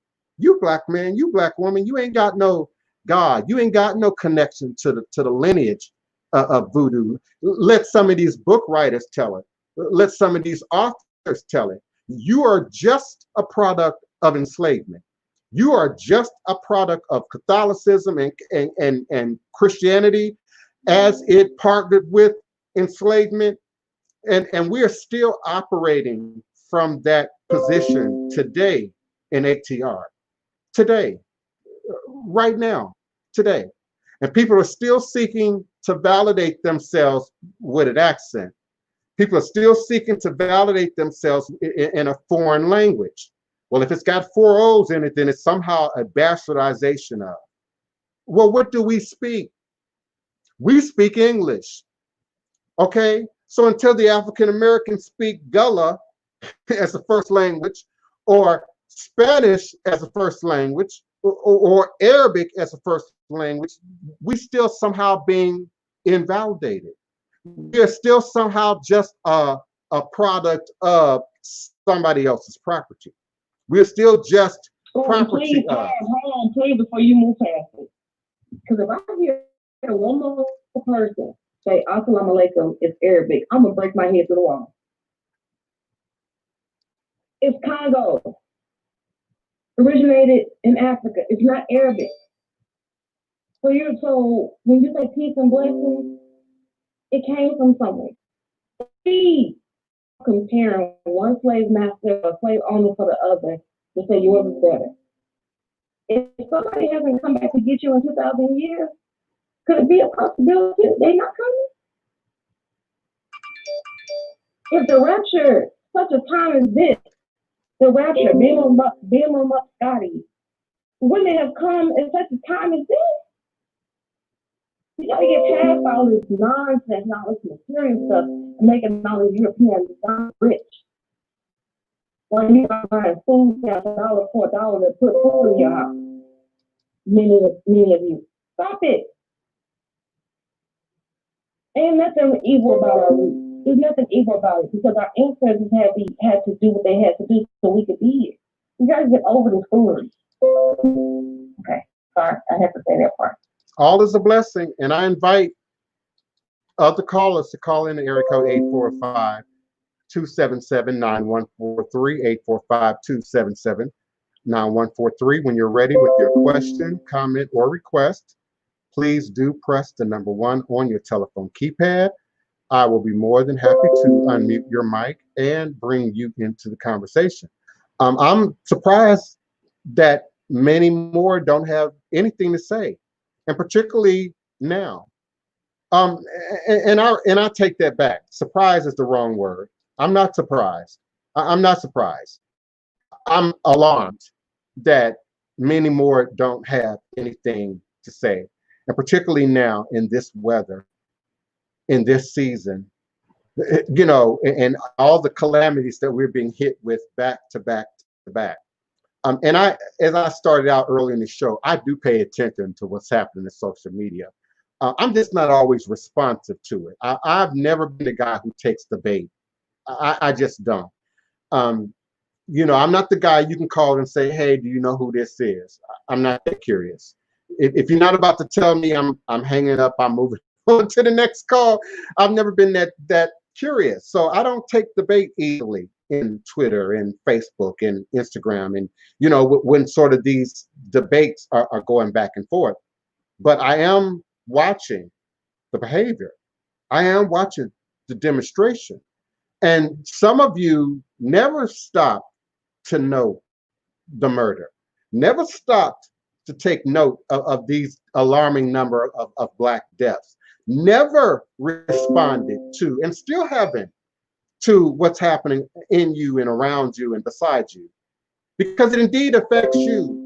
Black man, you Black woman. You ain't got no God. You ain't got no connection to the lineage of voodoo. Let some of these book writers tell it. Let some of these authors tell it. You are just a product of enslavement. You are just a product of Catholicism and Christianity as it partnered with enslavement. And we are still operating from that position today in ATR. Today, right now, today. And people are still seeking to validate themselves with an accent. People are still seeking to validate themselves in a foreign language. Well, if it's got 4 O's in it, then it's somehow a bastardization of. Well, what do we speak? We speak English, okay? So until the African Americans speak Gullah as a first language, or Spanish as a first language, or Arabic as a first language, we still somehow being invalidated. We are still somehow just a product of somebody else's property. We're still just property of. Hold on, please, before you move past it. Because if I hear one more person say Assalamu alaikum is Arabic, I'm gonna break my head to the wall. It's Congo. Originated in Africa. It's not Arabic. So when you say peace and blessings, it came from somewhere. Please comparing one slave master or slave owner for the other to say yours is better. If somebody hasn't come back to get you in 2,000 years, could it be a possibility they're not coming? If the rapture, such a time as this, the rapture, Bima Scotty, wouldn't it have come at such a time as this? You gotta get past all this nonsense, all this material stuff, and making all these Europeans rich. While you are buying food down $1 for $1 to put food in your house. Many of you. Stop it. Ain't nothing evil about our roots. There's nothing evil about it because our ancestors had to do what they had to do so we could be here. You gotta get over this foolery. Okay, sorry, I have to say that part. All is a blessing, and I invite other callers to call in the area code 845-277-9143, 845-277-9143. When you're ready with your question, comment, or request, please do press the number 1 on your telephone keypad. I will be more than happy to unmute your mic and bring you into the conversation. I'm surprised that many more don't have anything to say, and particularly now. And I take that back. Surprise is the wrong word. I'm not surprised. I'm not surprised. I'm alarmed that many more don't have anything to say, and particularly now in this weather, in this season, you know, and all the calamities that we're being hit with back to back to back. And as I started out early in the show, I do pay attention to what's happening in social media. I'm just not always responsive to it. I've never been the guy who takes the bait. I just don't. Um, I'm not the guy you can call and say, "Hey, do you know who this is?" I'm not that curious. If you're not about to tell me, I'm hanging up. I'm moving on to the next call. I've never been that curious, so I don't take the bait easily in Twitter and Facebook and Instagram, and when sort of these debates are going back and forth. But I am watching the behavior. I am watching the demonstration. And some of you never stopped to note the murder, never stopped to take note of these alarming number of Black deaths, never responded to, and still haven't, to what's happening in you and around you and beside you, because it indeed affects you.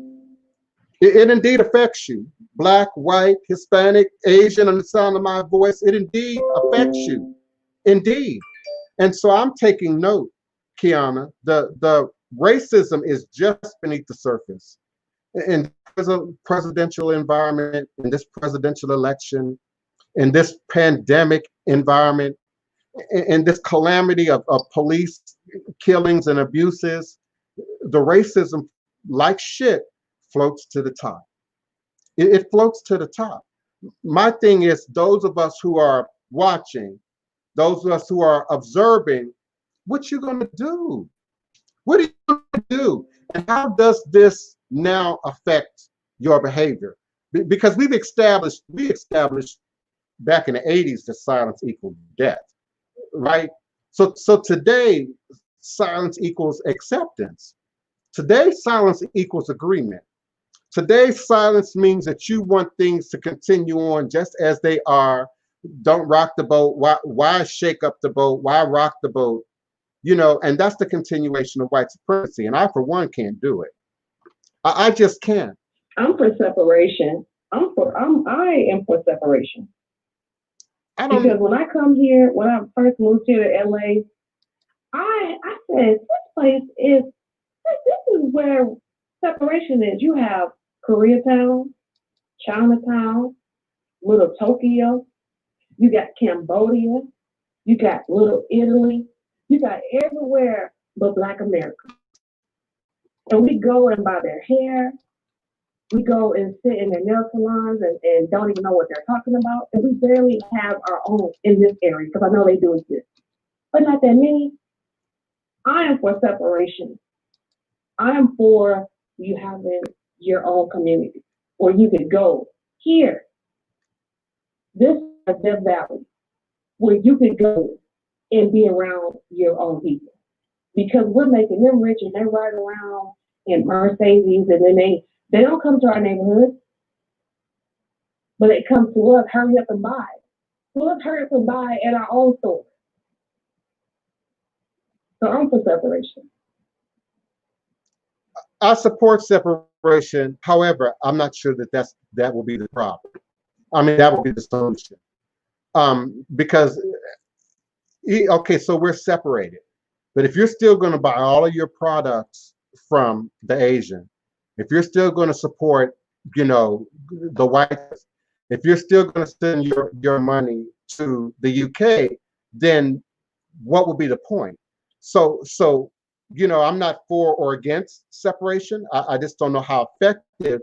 It indeed affects you. Black, white, Hispanic, Asian, on the sound of my voice, it indeed affects you. Indeed. And so I'm taking note, Kiana, the racism is just beneath the surface. In this presidential environment, in this presidential election, in this pandemic environment, in this calamity of police killings and abuses, the racism, like shit, floats to the top. It floats to the top. My thing is, those of us who are watching, those of us who are observing, what you gonna do? What are you gonna do? And how does this now affect your behavior? Because we established back in the 80s that silence equals death, right? So today, silence equals acceptance. Today, silence equals agreement. Today, silence means that you want things to continue on just as they are. Don't rock the boat. Why shake up the boat? Why rock the boat? And that's the continuation of white supremacy. And I, for one, can't do it. I just can't. I'm for separation. I am for separation. Because when I come here, when I first moved here to LA, I said, this is where separation is. You have Koreatown, Chinatown, Little Tokyo, you got Cambodia, you got Little Italy, you got everywhere but Black America. And we go and buy their hair, we go and sit in their nail salons and don't even know what they're talking about. And we barely have our own in this area, because I know they do exist, but not that many. I am for separation. I am for you having your own community, or you could go here. This is Death Valley, where you could go and be around your own people, because we're making them rich and they ride around in Mercedes, and then they don't come to our neighborhood, but they come to us, hurry up and buy. So let's hurry up and buy at our own store. So I'm for separation. I support separation. However, I'm not sure that will be the problem. I mean, that will be the solution. Because, okay, so we're separated. But if you're still going to buy all of your products from the Asian, if you're still going to support, the whites, if you're still going to send your money to the UK, then what will be the point? So I'm not for or against separation. I just don't know how effective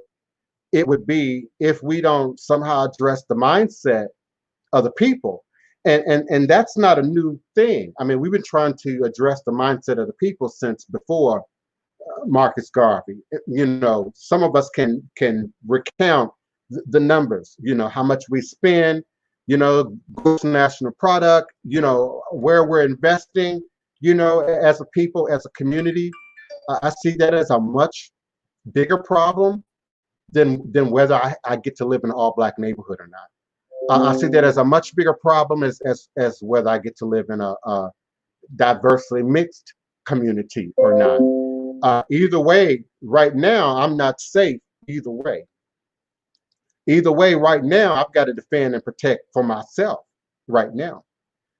it would be if we don't somehow address the mindset of the people. And that's not a new thing. I mean, we've been trying to address the mindset of the people since before Marcus Garvey. Some of us can recount the numbers, how much we spend, gross national product, where we're investing, as a people, as a community. I see that as a much bigger problem than whether I get to live in an all-Black neighborhood or not. I see that as a much bigger problem as whether I get to live in a diversely mixed community or not. Either way, right now, I'm not safe either way. Either way, right now, I've got to defend and protect for myself right now.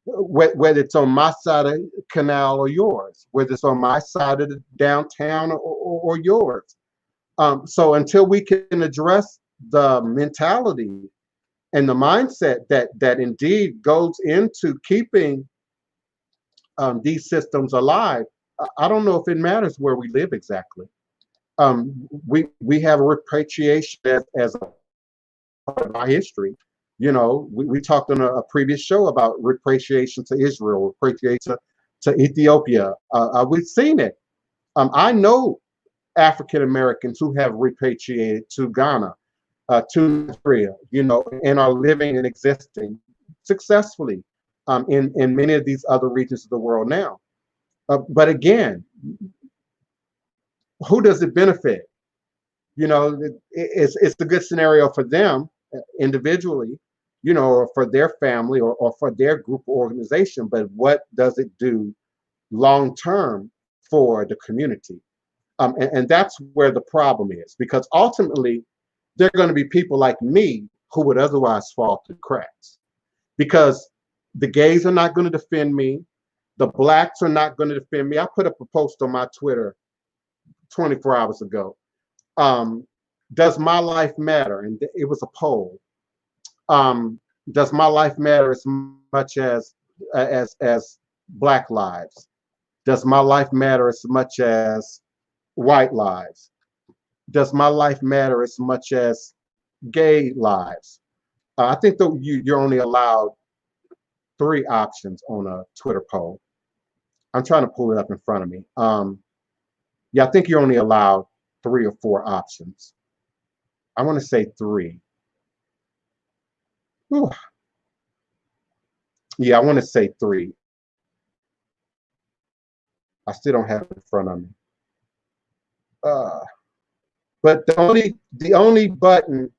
Whether it's on my side of the canal or yours, whether it's on my side of the downtown or yours. So until we can address the mentality And the mindset that indeed goes into keeping these systems alive, I don't know if it matters where we live exactly. We have a repatriation as a part of our history. You know, we talked on a previous show about repatriation to Israel, repatriation to Ethiopia. We've seen it. I know African Americans who have repatriated to Ghana, to Nigeria, you know, and are living and existing successfully in many of these other regions of the world now. But again, who does it benefit? You know, it's a good scenario for them individually, you know, or for their family or for their group or organization. But what does it do long term for the community? And that's where the problem is, because ultimately, there are going to be people like me who would otherwise fall through cracks, because the gays are not going to defend me. The blacks are not going to defend me. I put up a post on my Twitter 24 hours ago. Does my life matter? And it was a poll. Does my life matter as much as black lives? Does my life matter as much as white lives? Does my life matter as much as gay lives? I think that you're only allowed 3 options on a Twitter poll. I'm trying to pull it up in front of me. Yeah, I think you're only allowed 3 or 4 options. I want to say 3. Whew. Yeah, I want to say 3. I still don't have it in front of me. But the only button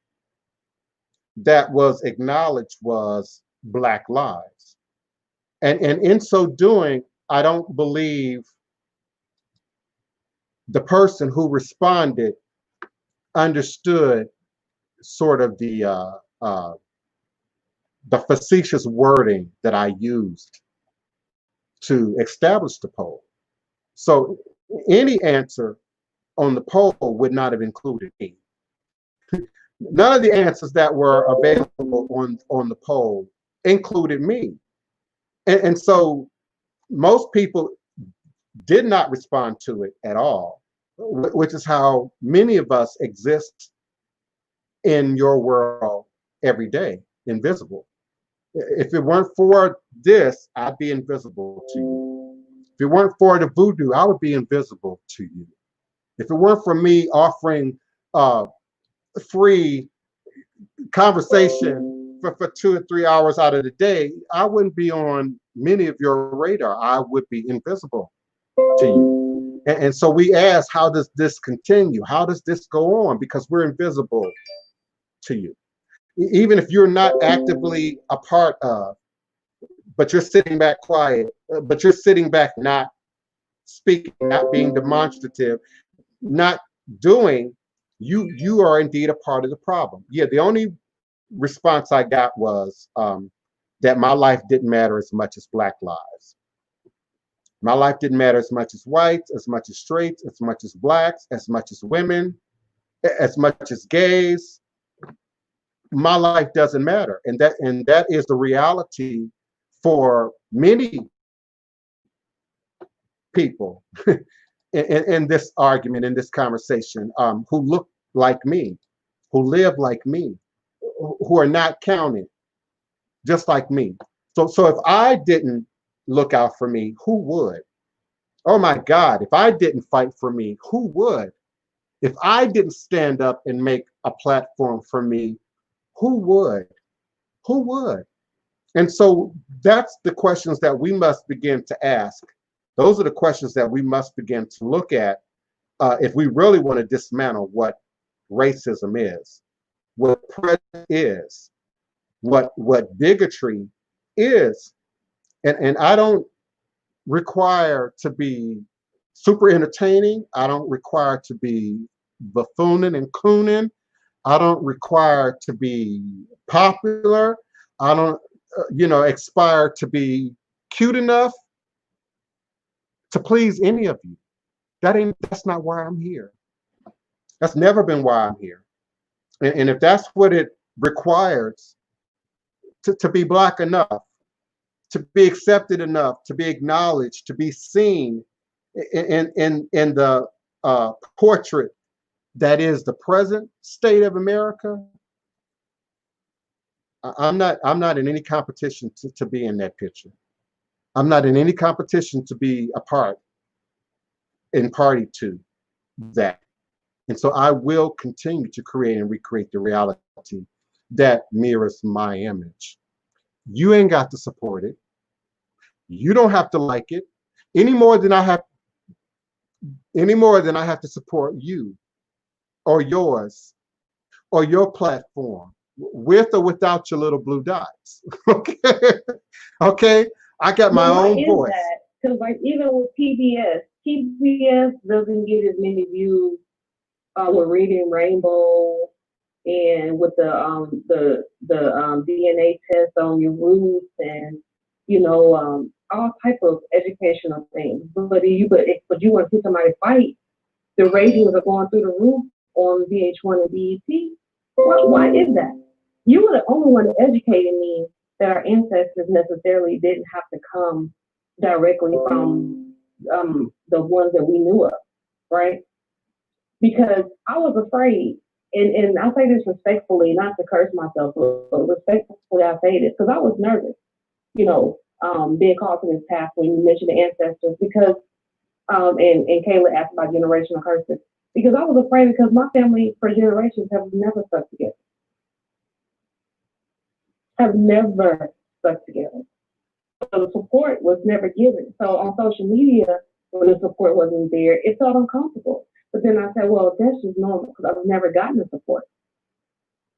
that was acknowledged was Black Lives. And in so doing, I don't believe the person who responded understood sort of the facetious wording that I used to establish the poll. So any answer on the poll would not have included me. None of the answers that were available on the poll included me. And so most people did not respond to it at all, which is how many of us exist in your world every day, invisible. If it weren't for this, I'd be invisible to you. If it weren't for the voodoo, I would be invisible to you. If it weren't for me offering free conversation for 2 or 3 hours out of the day, I wouldn't be on many of your radar. I would be invisible to you. And so we ask, how does this continue? How does this go on? Because we're invisible to you. Even if you're not actively a part of, but you're sitting back quiet, but you're sitting back not speaking, not being demonstrative, not doing, you are indeed a part of the problem. Yeah, the only response I got was that my life didn't matter as much as Black lives. My life didn't matter as much as whites, as much as straights, as much as blacks, as much as women, as much as gays. My life doesn't matter, and that is the reality for many people in this argument, in this conversation, who look like me, who live like me, who are not counted just like me. So if I didn't look out for me, who would? Oh my God, if I didn't fight for me, who would? If I didn't stand up and make a platform for me, who would? Who would? And so that's the questions that we must begin to ask. Those are the questions that we must begin to look at if we really want to dismantle what racism is, what prejudice is, what bigotry is. And I don't require to be super entertaining. I don't require to be buffooning and cooning. I don't require to be popular. I don't, aspire to be cute enough to please any of you. That's not why I'm here. That's never been why I'm here. And if that's what it requires to be Black enough, to be accepted enough, to be acknowledged, to be seen in the portrait that is the present state of America. I'm not in any competition to be in that picture. I'm not in any competition to be a part and party to that. And so I will continue to create and recreate the reality that mirrors my image. You ain't got to support it. You don't have to like it any more than I have to support you or yours or your platform, with or without your little blue dots. Okay. Okay. I got my own voice. Because like even with PBS doesn't get as many views with Reading Rainbow and with the DNA test on your roots and all type of educational things. But you want to see somebody fight, the ratings are going through the roof on VH1 and BET. Why is that? You were the only one educating me that our ancestors necessarily didn't have to come directly from the ones that we knew of, right? Because I was afraid, and I say this respectfully, not to curse myself, but respectfully I say this, because I was nervous, being called to this path when you mentioned the ancestors, because, and Kayla asked about generational curses, because I was afraid because my family for generations have never stuck together. Have never stuck together. So the support was never given. So on social media, when the support wasn't there, it felt uncomfortable. But then I said, well, that's just normal because I've never gotten the support,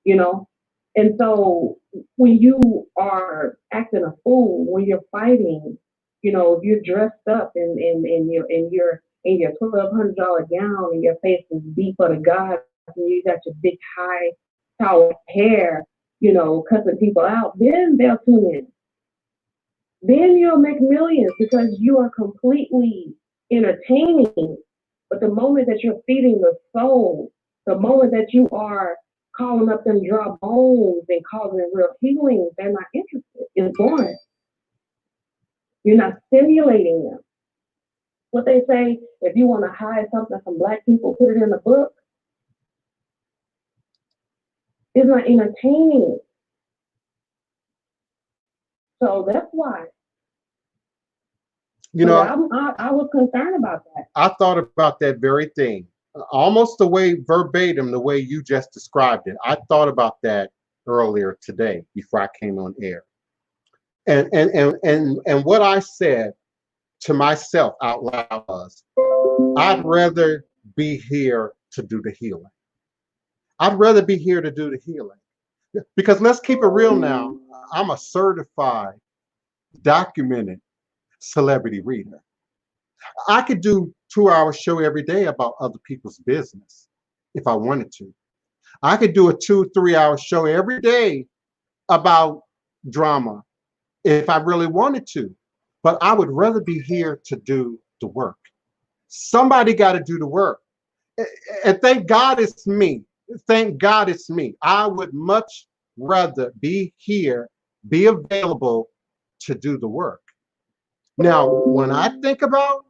And so when you are acting a fool, when you're fighting, if you're dressed up in your $1,200 gown and your face is beat for the gods and you got your big high towel hair, cussing people out, then they'll tune in. Then you'll make millions because you are completely entertaining. But the moment that you're feeding the soul, the moment that you are calling up them dry bones and causing real healing, they're not interested. It's gone. You're not stimulating them. What they say, if you want to hide something from Black people, put it in a book. It's not entertaining. So that's why. I was concerned about that. I thought about that very thing, almost the way verbatim, the way you just described it. I thought about that earlier today before I came on air. And what I said to myself out loud was, I'd rather be here to do the healing. I'd rather be here to do the healing. Because let's keep it real now. I'm a certified, documented celebrity reader. I could do 2-hour show every day about other people's business if I wanted to. I could do a 2-3 hour show every day about drama if I really wanted to. But I would rather be here to do the work. Somebody got to do the work. And thank God it's me. Thank God it's me. I would much rather be here, be available to do the work. Now, when I think about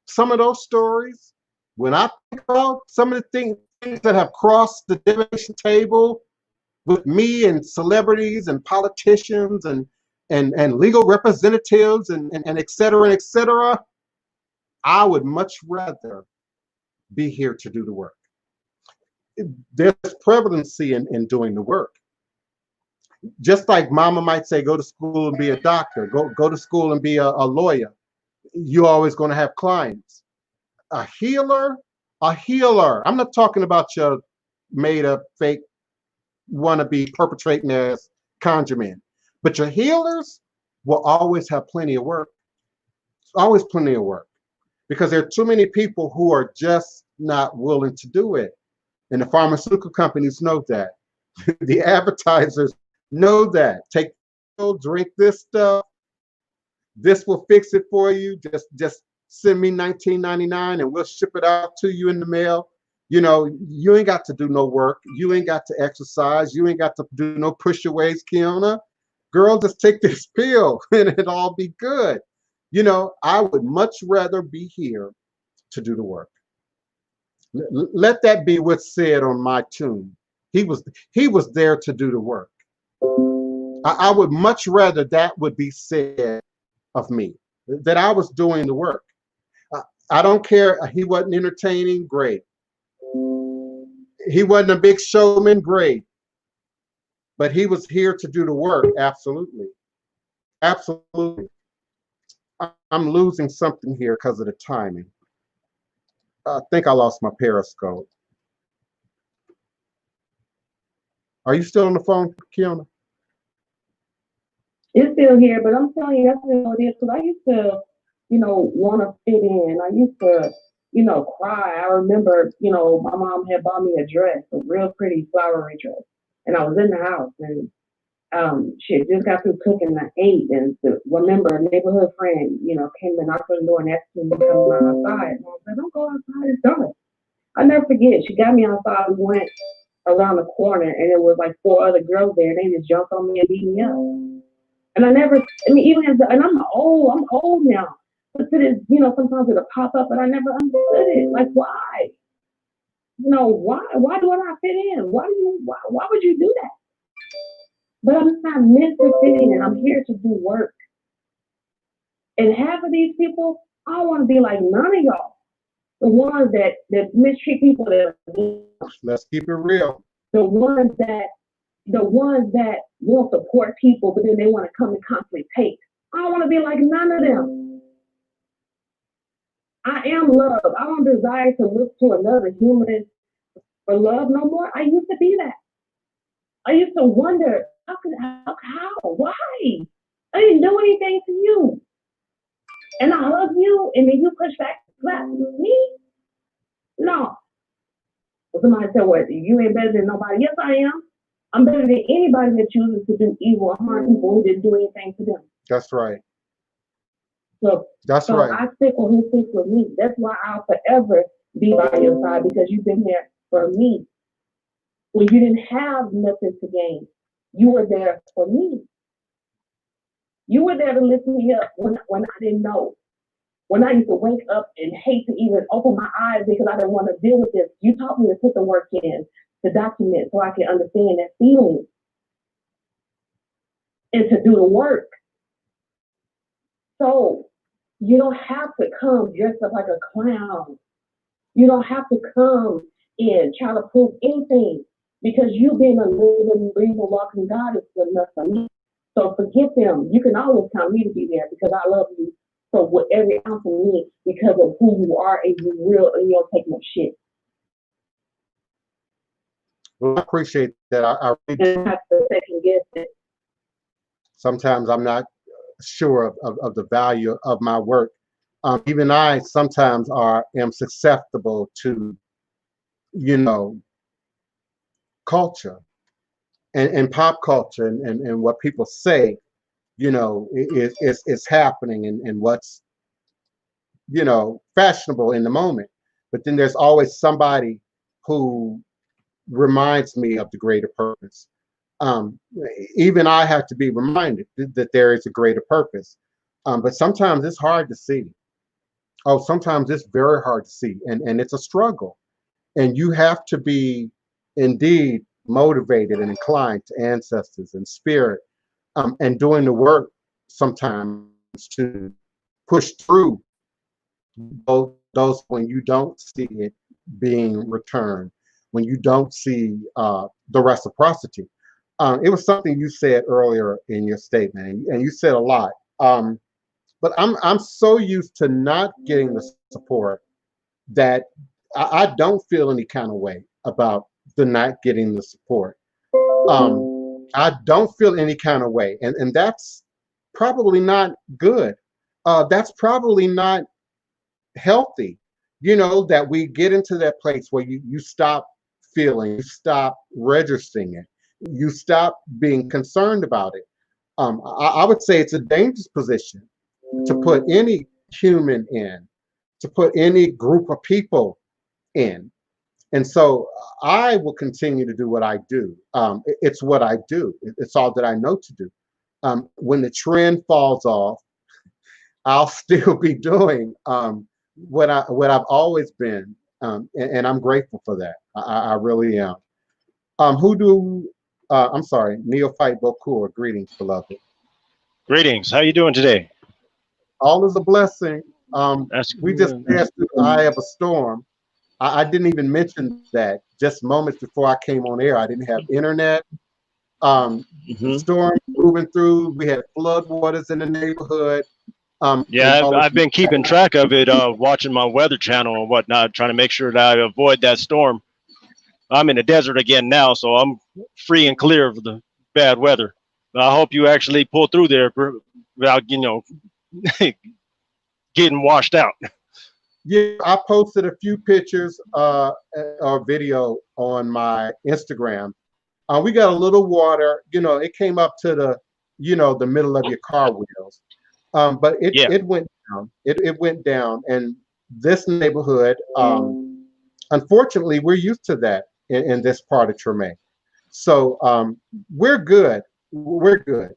some of those stories, when I think about some of the things that have crossed the divination table with me and celebrities and politicians and legal representatives and et cetera, I would much rather be here to do the work. There's prevalency in doing the work. Just like mama might say, go to school and be a doctor, go to school and be a lawyer. You're always going to have clients. A healer. I'm not talking about your made up fake wannabe perpetrating as conjure, but your healers will always have plenty of work. Always plenty of work, because there are too many people who are just not willing to do it. And the pharmaceutical companies know that. The advertisers know that. Drink this stuff. This will fix it for you. Just send me $19.99 and we'll ship it out to you in the mail. You ain't got to do no work. You ain't got to exercise. You ain't got to do no push-aways, Kiona. girl, just take this pill and it'll all be good. You know, I would much rather be here to do the work. Let that be what's said on my tomb. He was there to do the work. I would much rather that would be said of me, that I was doing the work. I don't care. He wasn't entertaining, great. He wasn't a big showman, great. But he was here to do the work, absolutely. Absolutely. I'm losing something here because of the timing. I think I lost my Periscope. Are you still on the phone, Kiana? It's still here, but I'm telling you, that's what it is. Because I used to, want to fit in. I used to, cry. I remember, my mom had bought me a dress, a real pretty flowery dress. And I was in the house and she had just got through cooking. I ate and remember a neighborhood friend, came and knocked on the door and asked me to come outside. And I said, don't go outside, it's dark. I'll never forget. She got me outside. We went around the corner and it was like 4 other girls there. They just jumped on me and beat me up. And even and I'm old now. But to this, sometimes it'll pop up, but I never understood it. Like, why? Why do I not fit in? Why would you do that? But I'm not meant to fit in. I'm here to do work. And half of these people, I don't want to be like none of y'all. The ones that mistreat people. Let's keep it real. The ones that won't support people, but then they want to come and constantly take. I don't want to be like none of them. I am love. I don't desire to look to another human for love no more. I used to be that. I used to wonder, how? Why? I didn't do anything to you. And I love you, and then you push back me? No. Somebody said, what, you ain't better than nobody? Yes, I am. I'm better than anybody that chooses to do evil or harm people who didn't do anything to them. That's right. So right. I stick with who sticks with me. That's why I'll forever be by your side, because you've been there for me. When you didn't have nothing to gain, you were there for me. You were there to lift me up when I didn't know. When I used to wake up and hate to even open my eyes because I didn't want to deal with this. You taught me to put the work in, to document so I can understand that feeling and to do the work. So you don't have to come dressed up like a clown. You don't have to come and try to prove anything, because you being a living, breathing, walking God is good enough for me. So forget them. You can always count me to be there because I love you. So with every ounce of me, because of who you are and you real and you don't take no shit. Well, I appreciate that. I really have to second guess it. Sometimes I'm not sure of the value of my work. Even I sometimes am susceptible to, culture and pop culture and what people say, is happening and what's, fashionable in the moment. But then there's always somebody who reminds me of the greater purpose. Even I have to be reminded that there is a greater purpose. But sometimes it's hard to see. Oh, sometimes it's very hard to see, and it's a struggle. And you have to be indeed motivated and inclined to ancestors and spirit, and doing the work sometimes to push through those when you don't see it being returned, when you don't see the reciprocity. It was something you said earlier in your statement, and you said a lot. But I'm so used to not getting the support that I don't feel any kind of way about the not getting the support. I don't feel any kind of way, and that's probably not good. That's probably not healthy. That we get into that place where you stop feeling, you stop registering it, you stop being concerned about it. I would say it's a dangerous position to put any human in, to put any group of people in. And so I will continue to do what I do. It's what I do. It's all that I know to do. when the trend falls off, I'll still be doing what I've always been, and I'm grateful for that. I really am. Hoodoo, I'm sorry, Neophyte Bokur, greetings, beloved. Greetings. How you doing today? All is a blessing. That's We just passed through the eye of a storm. I didn't even mention that just moments before I came on air. I didn't have internet. The storm moving through. We had flood waters in the neighborhood. Yeah, I've been keeping track of it, watching my weather channel and whatnot, trying to make sure that I avoid that storm. I'm in the desert again now, so I'm free and clear of the bad weather. I hope you actually pull through there without, getting washed out. Yeah, I posted a few pictures or video on my Instagram. We got a little water, it came up to the middle of your car wheels. But it went down. It went down. And this neighborhood, unfortunately, we're used to that in this part of Treme. So we're good. We're good.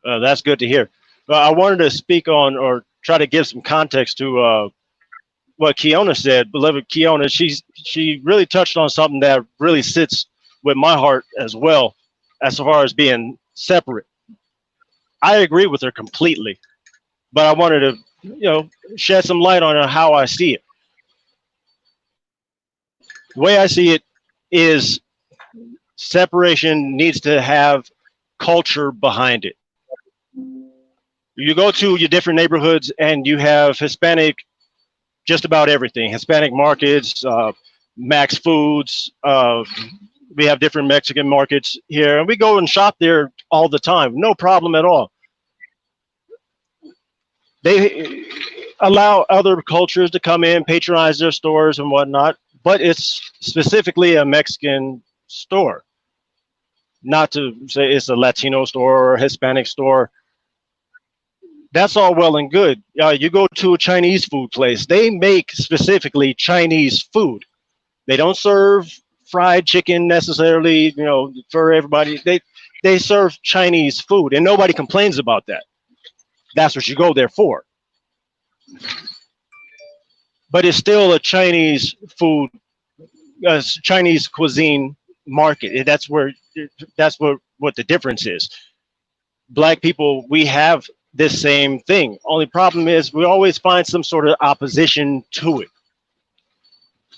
That's good to hear. I wanted to speak on or try to give some context to what Kiona said. Beloved Kiona, she really touched on something that really sits with my heart as well, as far as being separate. I agree with her completely, but I wanted to, shed some light on how I see it. The way I see it is separation needs to have culture behind it. You go to your different neighborhoods and you have Hispanic, just about everything. Hispanic markets, Max Foods. We have different Mexican markets here, and we go and shop there all the time. No problem at all. They allow other cultures to come in, patronize their stores and whatnot, but it's specifically a Mexican store. Not to say it's a Latino store or a Hispanic store. That's all well and good. You go to a Chinese food place, they make specifically Chinese food. They don't serve fried chicken necessarily, for everybody. They serve Chinese food, and nobody complains about that. That's what you go there for. But it's still a Chinese food, Chinese cuisine market. That's what the difference is. Black people, we have this same thing. Only problem is we always find some sort of opposition to it.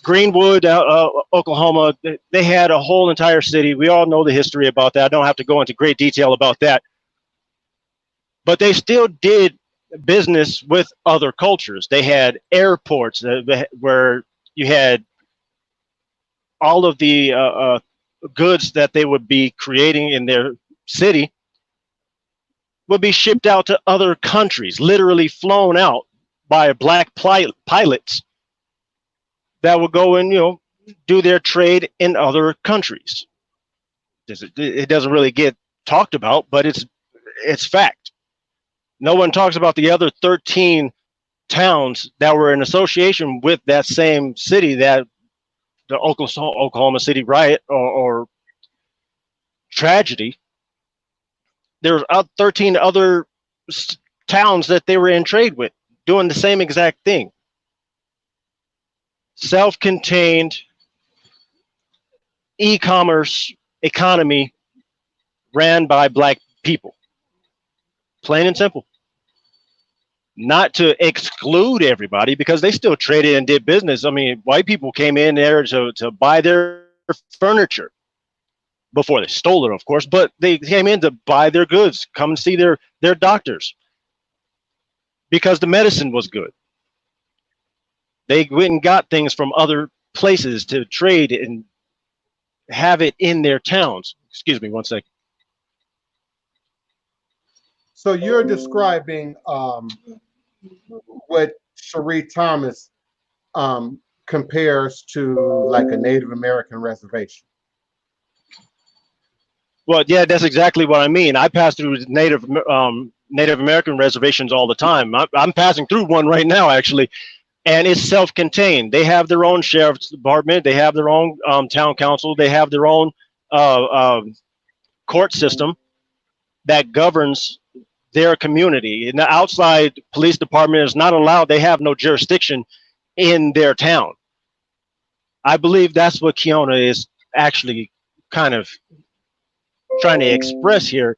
Greenwood, Oklahoma, they had a whole entire city. We all know the history about that. I don't have to go into great detail about that. But they still did business with other cultures. They had airports where you had all of the goods that they would be creating in their city would be shipped out to other countries, literally flown out by black pilots that would go and do their trade in other countries. It doesn't really get talked about, but it's fact. No one talks about the other 13 towns that were in association with that same city, that the Oklahoma City riot or tragedy. There were 13 other towns that they were in trade with, doing the same exact thing. Self-contained e-commerce economy ran by black people. Plain and simple. Not to exclude everybody, because they still traded and did business. I mean, white people came in there to buy their furniture before they stole it, of course, but they came in to buy their goods, come and see their doctors, because the medicine was good. They went and got things from other places to trade and have it in their towns. Excuse me one second. So you're describing what Cherie Thomas compares to like a Native American reservation. Well, yeah, that's exactly what I mean. I pass through Native American reservations all the time. I'm passing through one right now, actually, and it's self-contained. They have their own sheriff's department. They have their own town council. They have their own court system. that governs their community. And the outside police department is not allowed, they have no jurisdiction in their town. I believe that's what Kiona is actually kind of trying to express here,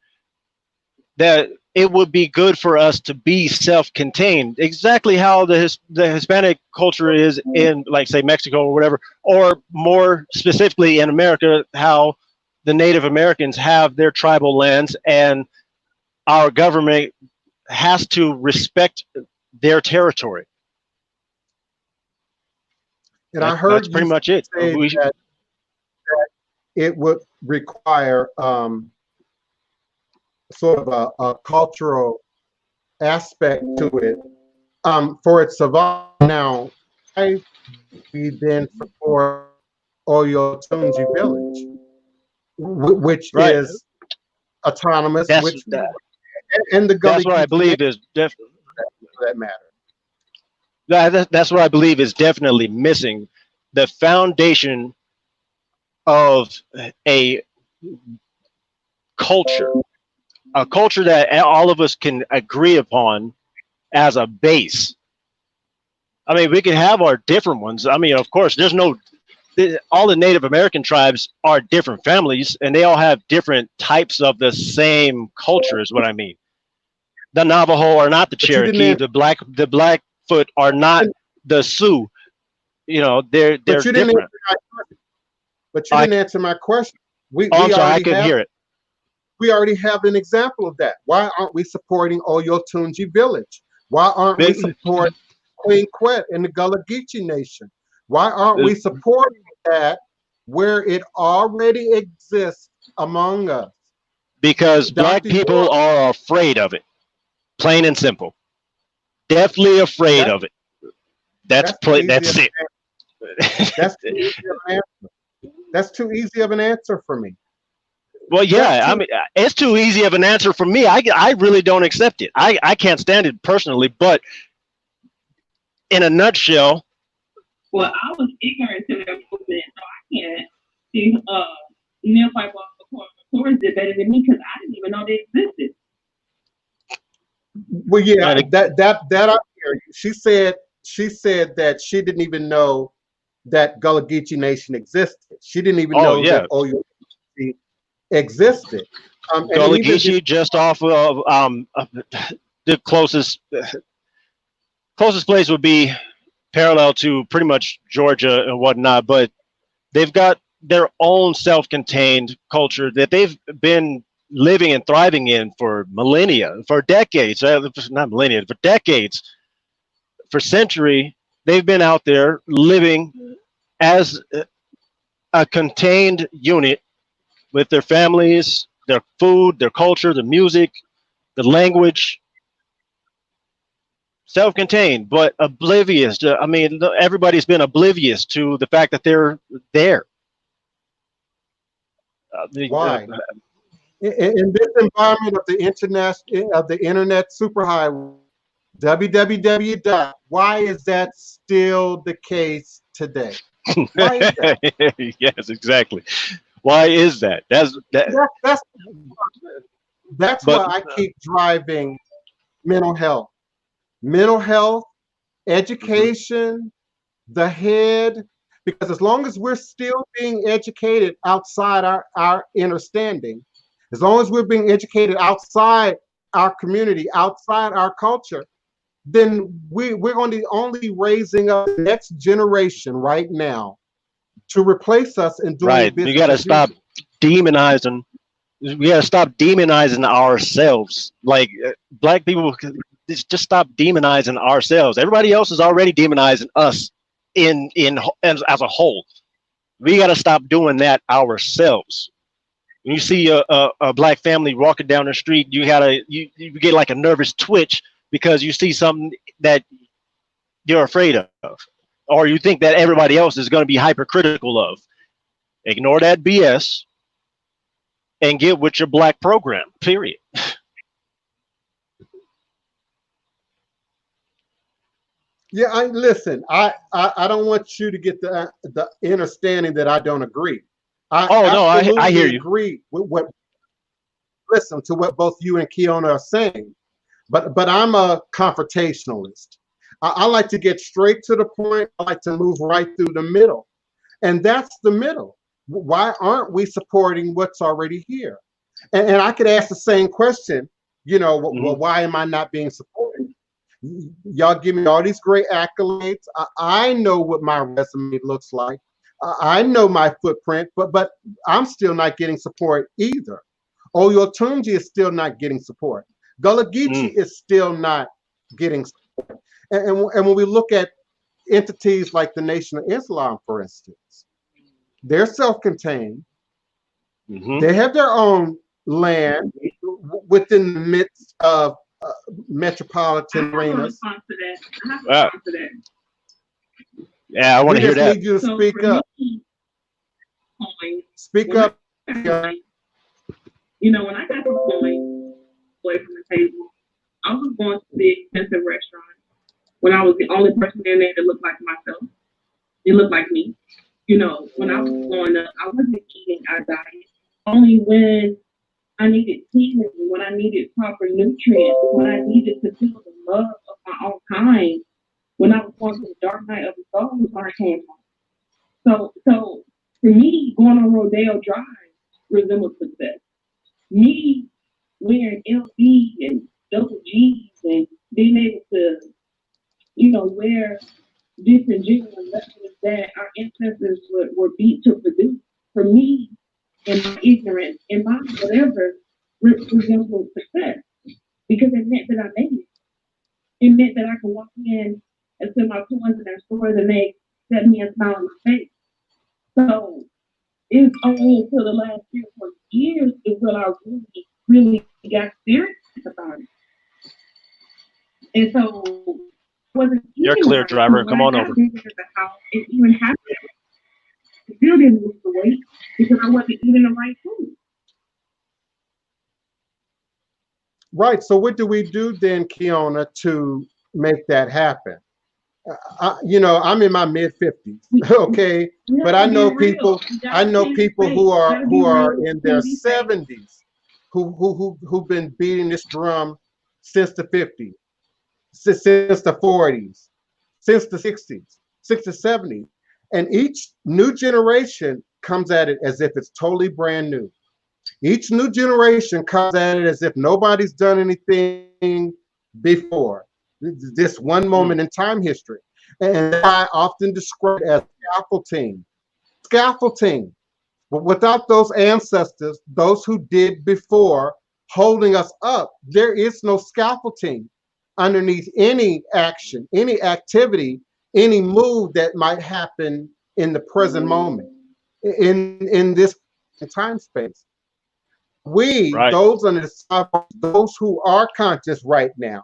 that it would be good for us to be self-contained, exactly how the Hispanic culture is in, like, say, Mexico or whatever, or more specifically in America, how the Native Americans have their tribal lands, and our government has to respect their territory. And I heard that's pretty much it. Say that it would require sort of a cultural aspect to it for it to survive. Now, we then support Oyotunji Village, which right. is autonomous, and the that's what I believe is definitely, for that matter. That's what I believe is definitely missing. The foundation of a culture that all of us can agree upon as a base. I mean, we can have our different ones. I mean, of course, all the Native American tribes are different families, and they all have different types of the same culture, is what I mean. The Navajo are not the Cherokee. The Blackfoot are not the Sioux. You know, they're different. But you didn't answer my question. I'm sorry, I couldn't hear it. We already have an example of that. Why aren't we supporting Oyotunji Village? Why aren't we supporting Queen Quet and the Gullah Geechee Nation? Why aren't we supporting that where it already exists among us? Because Black people are afraid of it. Plain and simple. Definitely afraid of it. That's it. That's too easy of an answer for me. Well, yeah, I mean, it's too easy of an answer for me. I really don't accept it. I can't stand it personally, but in a nutshell. Well, I was ignorant to their movement, so I can't see Neophyte Taurus did better than me because I didn't even know they existed. Well, yeah, that I hear you. She said that she didn't even know that Gullah Geechee Nation existed. She didn't even know that Oyotunji existed. Gullah Geechee just off of the closest place would be parallel to pretty much Georgia and whatnot, but they've got their own self-contained culture that they've been living and thriving in for millennia, for decades, not millennia, for decades, for century. They've been out there living as a contained unit with their families, their food, their culture, the music, the language, self-contained, but oblivious to, I mean, everybody's been oblivious to the fact that they're there. Why? In this environment of the internet superhighway, www. Why is that still the case today? Why is that? Yes, exactly. Why is that? That's why I keep driving mental health, education, the head, because as long as we're still being educated outside our understanding, as long as we're being educated outside our community, outside our culture, then we're only raising up the next generation right now to replace us in doing business. You got to stop demonizing. We got to stop demonizing ourselves. Like Black people, just stop demonizing ourselves. Everybody else is already demonizing us as a whole. We got to stop doing that ourselves. When you see a Black family walking down the street, you get like a nervous twitch because you see something that you're afraid of, or you think that everybody else is going to be hypercritical of. Ignore that BS and get with your Black program, period. Yeah, listen, I don't want you to get the understanding that I don't agree. I hear you. Agree with what. listen to what both you and Kiona are saying, but I'm a confrontationalist. I like to get straight to the point. I like to move right through the middle. And that's the middle. Why aren't we supporting what's already here? And I could ask the same question, well, why am I not being supported? Y'all give me all these great accolades. I know what my resume looks like. I know my footprint, but I'm still not getting support either. Oyotunji is still not getting support. Gullah Geechee is still not getting support. And when we look at entities like the Nation of Islam, for instance, they're self-contained. They have their own land within the midst of metropolitan arenas. Yeah, I want to hear that. We just need you to speak up. Speak up. When I got the point away from the table, I was going to the expensive restaurant when I was the only person in there that looked like myself. It looked like me. When I was growing up, I wasn't eating our diet. Only when I needed healing, when I needed proper nutrients, when I needed to feel the love of my own kind, when I was going through the dark night of the soul, was where I came from. So for me, going on Rodeo Drive resembled success. Me wearing LV and double G's and being able to, wear different genuine lessons that our ancestors were beat to produce. For me, in my ignorance, in my whatever, resembled success. Because it meant that I made it. It meant that I could walk in and send my coins in their stores and they set me a smile on my face. So it's only until the last 3 or 4 years until I really got serious about it. And so wasn't you're clear, driver. Come on over. The house, it even happened. I still didn't lose the weight because I wasn't eating the right food. Right. So what do we do then, Kiona, to make that happen? I'm in my mid-50s, okay, but I know people. I know people who are in their 70s, who've been beating this drum since the 50s, since the 40s, since the 60s, 70s, and each new generation comes at it as if it's totally brand new. Each new generation comes at it as if nobody's done anything before. This one moment in time history. And I often describe it as scaffolding. Scaffolding. But without those ancestors, those who did before, holding us up, there is no scaffolding underneath any action, any activity, any move that might happen in the present moment, in this time space. We, right. Those on the those who are conscious right now,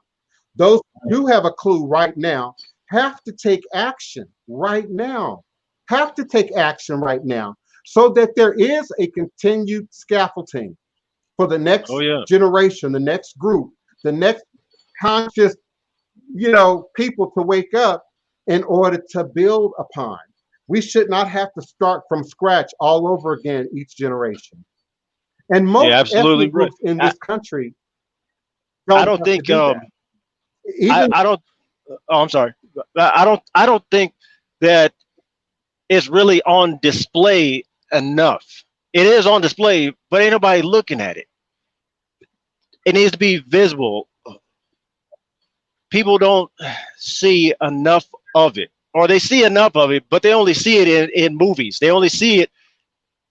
those who do have a clue right now, have to take action right now. Have to take action right now, so that there is a continued scaffolding for the next generation, the next group, the next conscious, people to wake up in order to build upon. We should not have to start from scratch all over again each generation. And most ethnic groups in this country I don't think I don't. Oh, I'm sorry. I don't think that it's really on display enough. It is on display, but ain't nobody looking at it. It needs to be visible. People don't see enough of it, or they see enough of it, but they only see it in movies. They only see it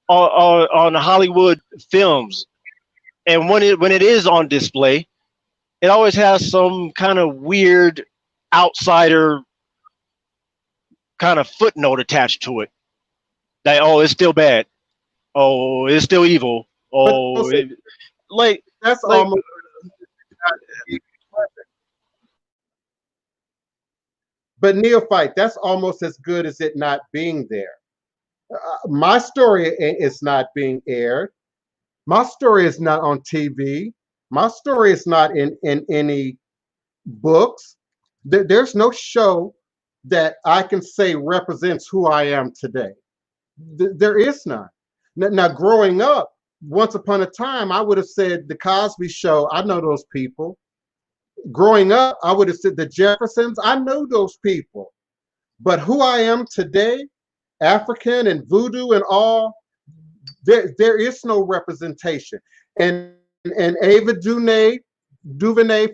on Hollywood films. And when it is on display, it always has some kind of weird outsider kind of footnote attached to it. That, oh, it's still bad. Oh, it's still evil. Oh, that's almost. But neophyte, that's almost as good as it not being there. My story is not being aired. My story is not on TV. My story is not in any books. There's no show that I can say represents who I am today. There is none. Now, growing up, once upon a time, I would have said the Cosby Show. I know those people. Growing up, I would have said the Jeffersons. I know those people. But who I am today, African and voodoo and all, there is no representation. And Ava DuVernay,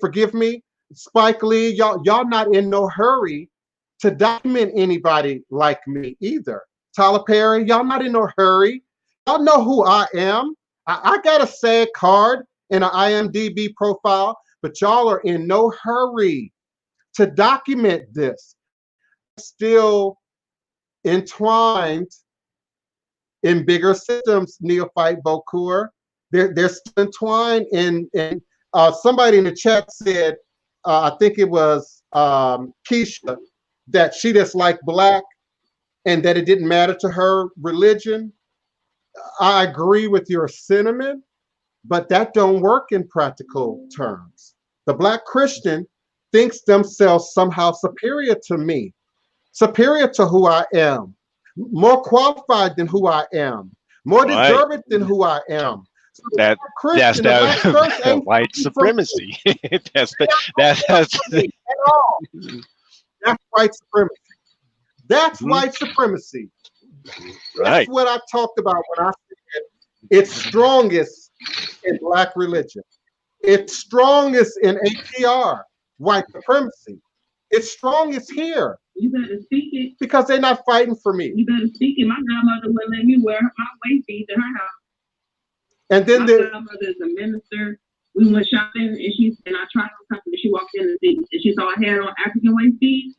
forgive me, Spike Lee, y'all not in no hurry to document anybody like me either. Tyler Perry, y'all not in no hurry. Y'all know who I am. I got a SAG card and an IMDb profile, but y'all are in no hurry to document this. Still entwined in bigger systems, Neophyte Bokur. They're still entwined in somebody in the chat said, I think it was Keisha, that she just liked black and that it didn't matter to her religion. I agree with your sentiment, but that don't work in practical terms. The black Christian thinks themselves somehow superior to me, superior to who I am, more qualified than who I am, more deserving than who I am. So that's that white supremacy. that's white supremacy. That's white supremacy. That's what I talked about when I said it's strongest in black religion. It's strongest in ATR, white supremacy. It's strongest here. You better speak it. Because they're not fighting for me. You better speak it. My godmother wouldn't let me wear my waist beads in her house. And then my godmother is a minister. We went shopping and I tried on something and she walked in and she saw I had on African waist beads.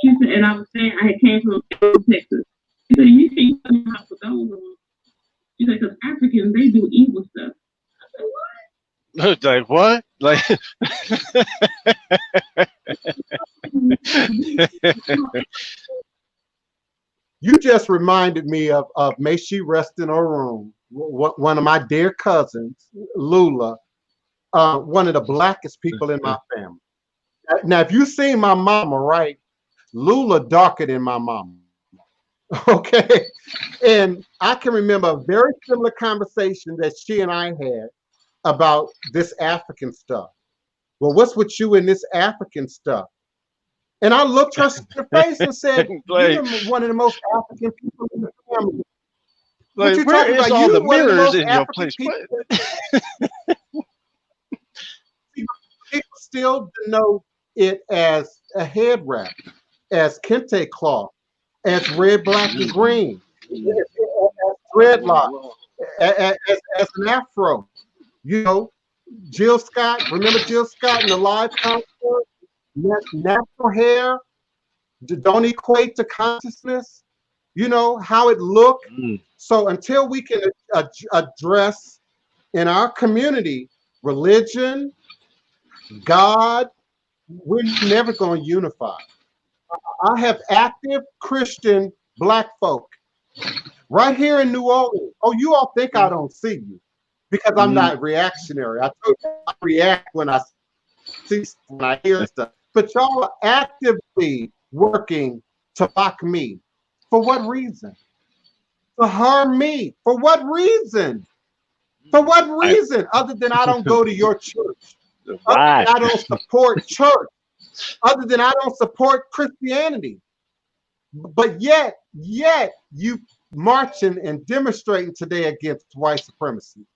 She said, and I was saying I had came from Texas. She said, you can't come in the house with those on. She said, because Africans, they do evil stuff. I said, what? Like what? Like you just reminded me of may she rest in her room. One of my dear cousins, Lula, one of the blackest people in my family. Now, if you seen my mama, right? Lula darker than my mama. Okay. And I can remember a very similar conversation that she and I had about this African stuff. Well, what's with you and this African stuff? And I looked her in the face and said, you're one of the most African people in the family. Like, what where is all the mirrors in your place? People still denote it as a head wrap, as kente cloth, as red, black, and green, as dreadlock, as an afro. You know, Jill Scott, remember Jill Scott in the live concert? Natural hair don't equate to consciousness. You know, how it looked. So until we can address in our community religion, God, we're never going to unify. I have active Christian black folk right here in New Orleans. Oh, you all think I don't see you because I'm not reactionary. I told you I react when I see, when I hear stuff. But y'all are actively working to block me. For what reason? To harm me. For what reason? For what reason? Other than I don't go to your church. Other than I don't support church. Other than I don't support Christianity. But yet you marching and demonstrating today against white supremacy.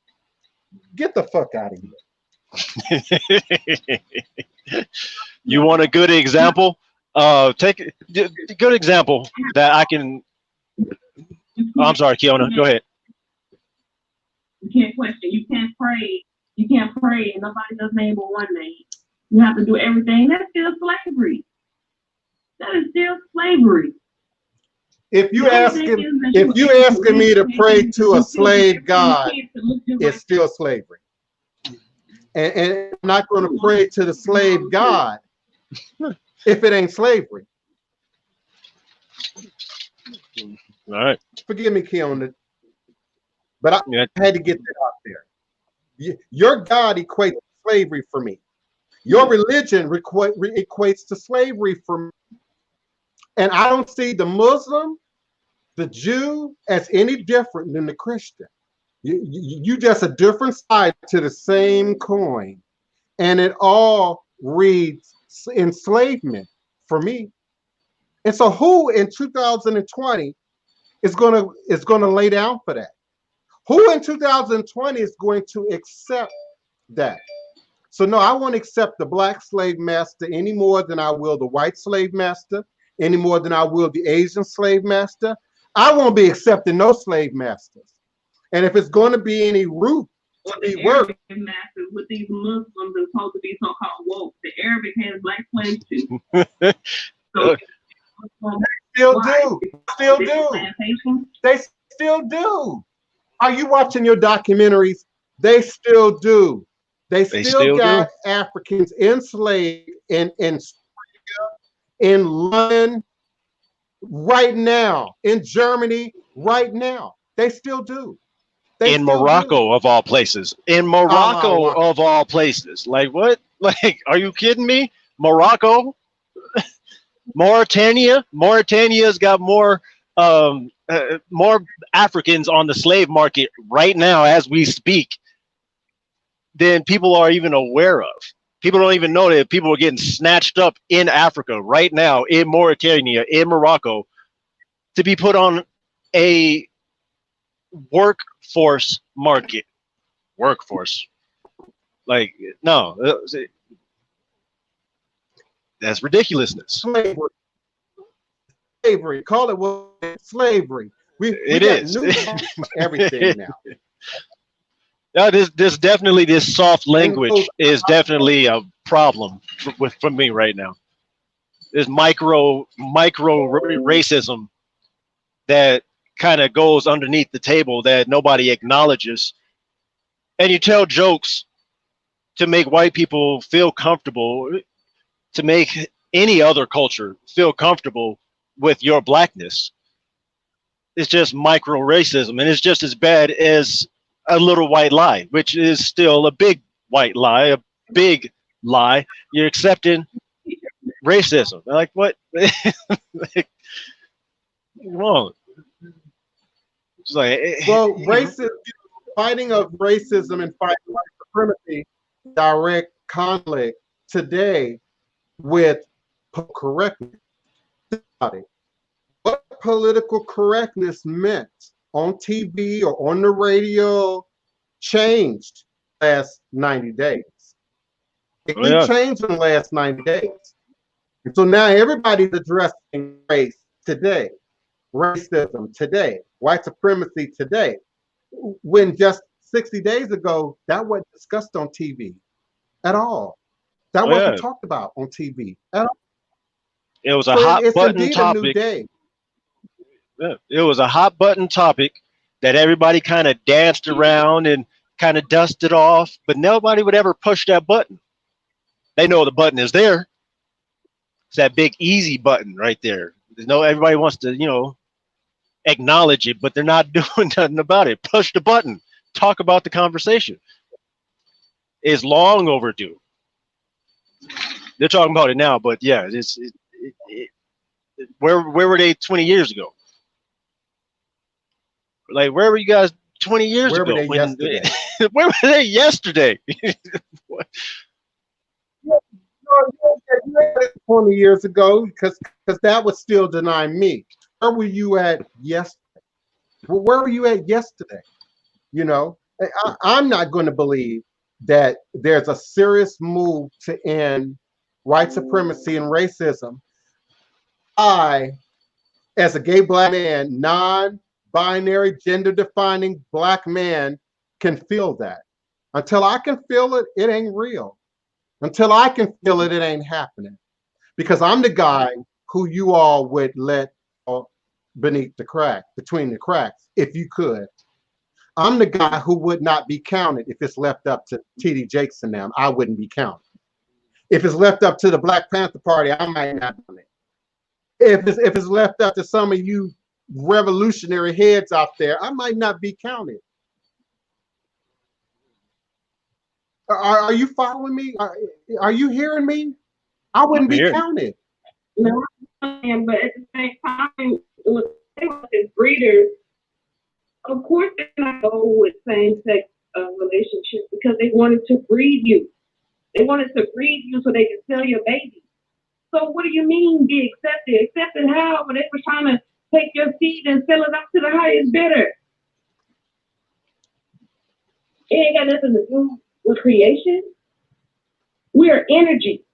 Get the fuck out of here. You want a good example? Take a good example that I can. Oh, I'm sorry, Kiona. Go ahead. You can't question. You can't pray. You can't pray and nobody does name but one name. You have to do everything. That's still slavery. That is still slavery. If you asking me to pray to a slave god, it's still slavery. And I'm not going to pray to the slave god if it ain't slavery. All right. Forgive me, Keona, but I had to get that out there. Your God equates to slavery for me. Your religion equates to slavery for me. And I don't see the Muslim, the Jew as any different than the Christian. You just a different side to the same coin, and it all reads enslavement for me. And so, who in 2020 is gonna lay down for that? Who in 2020 is going to accept that? So no, I won't accept the black slave master any more than I will the white slave master, any more than I will the Asian slave master. I won't be accepting no slave masters. And if it's going to be any root to be worked, masters with these Muslims are supposed to be so-called woke. The Arabic has black slaves too. So still do. Still do. They still do. Are you watching your documentaries? They still do. They still got Africans enslaved in London right now, in Germany right now. They still do. In Morocco, of all places. In Morocco, of all places. Like, what? Like, are you kidding me? Morocco? Mauritania's got more Africans on the slave market right now as we speak than people are even aware of. People don't even know that people are getting snatched up in Africa right now, in Mauritania, in Morocco, to be put on a workforce market. Workforce. Like, no, that's ridiculousness. Slavery. Call it what slavery. We it is. Everything now. Yeah, this definitely, this soft language is definitely a problem for me right now. This micro racism that kind of goes underneath the table that nobody acknowledges, and you tell jokes to make white people feel comfortable, to make any other culture feel comfortable with your blackness. It's just micro racism, and it's just as bad as a little white lie, which is still a big white lie, a big lie. You're accepting racism. Like, what? Like, wrong. It's like, well, racism, fighting of racism and fighting white supremacy, direct conflict today with correctness. What political correctness meant on TV or on the radio changed last 90 days. It changed in the last 90 days. And so now everybody's addressing race today, racism today, white supremacy today. When just 60 days ago, that wasn't discussed on TV at all. That wasn't talked about on TV at all. It was a hot button topic. It was a hot button topic that everybody kind of danced around and kind of dusted off, but nobody would ever push that button. They know the button is there. It's that big easy button right there. Everybody wants to, acknowledge it, but they're not doing nothing about it. Push the button. Talk about the conversation. It's long overdue. They're talking about it now, but yeah, where were they 20 years ago? Like, where were you guys 20 years ago? Where were they yesterday? Where were they yesterday? 20 years ago, because that would still deny me. Where were you at yesterday? Well, where were you at yesterday? I'm not going to believe that there's a serious move to end white supremacy and racism. I, as a gay black man, non-binary, gender-defining black man, can feel that. Until I can feel it, it ain't real. Until I can feel it, it ain't happening. Because I'm the guy who you all would let between the cracks, if you could. I'm the guy who would not be counted if it's left up to T.D. Jakes and them. I wouldn't be counted. If it's left up to the Black Panther Party, I might not do it. If it's left up to some of you revolutionary heads out there, I might not be counted. Are you following me? Are you hearing me? I wouldn't be counted. No, but at the same time, it was breeders Of course, they're not go with same-sex relationships because they wanted to breed you. They wanted to breed you so they could sell your baby. So what do you mean be accepted? Accepted how? When they were trying to take your seed and sell it up to the highest bidder. It ain't got nothing to do with creation. We are energy.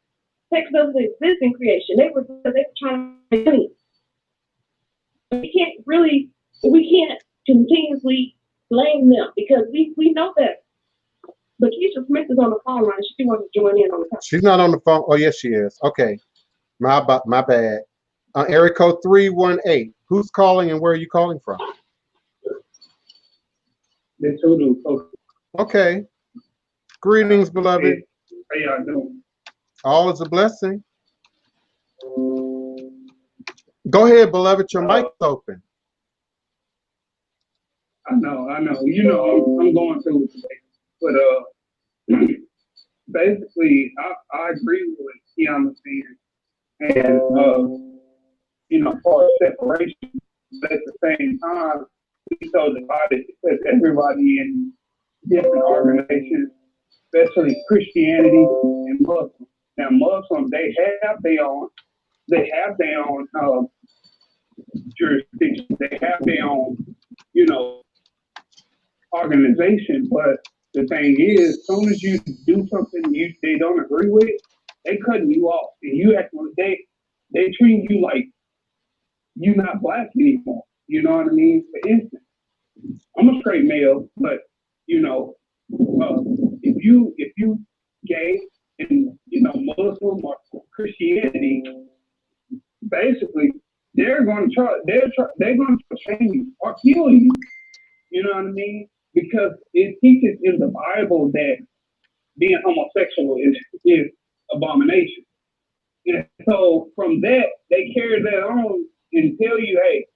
Sex doesn't exist in creation. They were trying to make money. We can't continuously blame them because we know that. But Keisha Smith is on the phone line. She wants to join in on the conversation. She's not on the phone. Oh, yes, she is. Okay. My bad. Area code 318. Who's calling and where are you calling from? This Hoodoo. Okay. Greetings, beloved. How y'all doing? All is a blessing. Go ahead, beloved. Your mic's open. I know. You know, I'm going through it today. But basically, I agree with what Kiana's saying. And, you know, for separation, but at the same time, we so divided because everybody in different organizations, especially Christianity and Muslim. Now, Muslim, they have their own jurisdiction. They have their own, you know, organization. But the thing is, as soon as you do something they don't agree with, they cutting you off, and you act they treat you like you're not black anymore. You know what I mean? For instance, I'm a straight male, but you know, if you gay and you know Muslim or Christianity, basically they're going to change you or kill you. You know what I mean? Because it teaches in the Bible that being homosexual is abomination. And so from that, they carry that on and tell you, hey,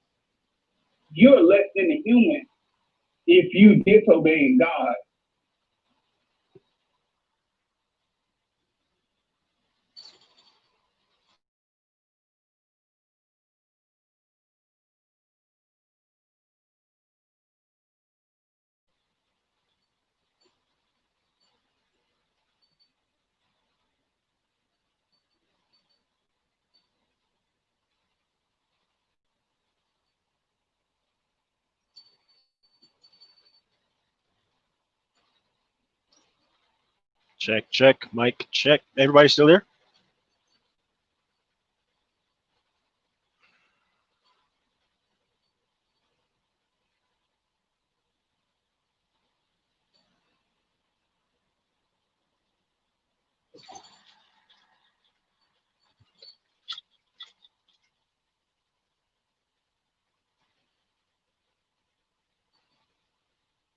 you're less than a human if you disobey God. Check, mic check. Everybody still there?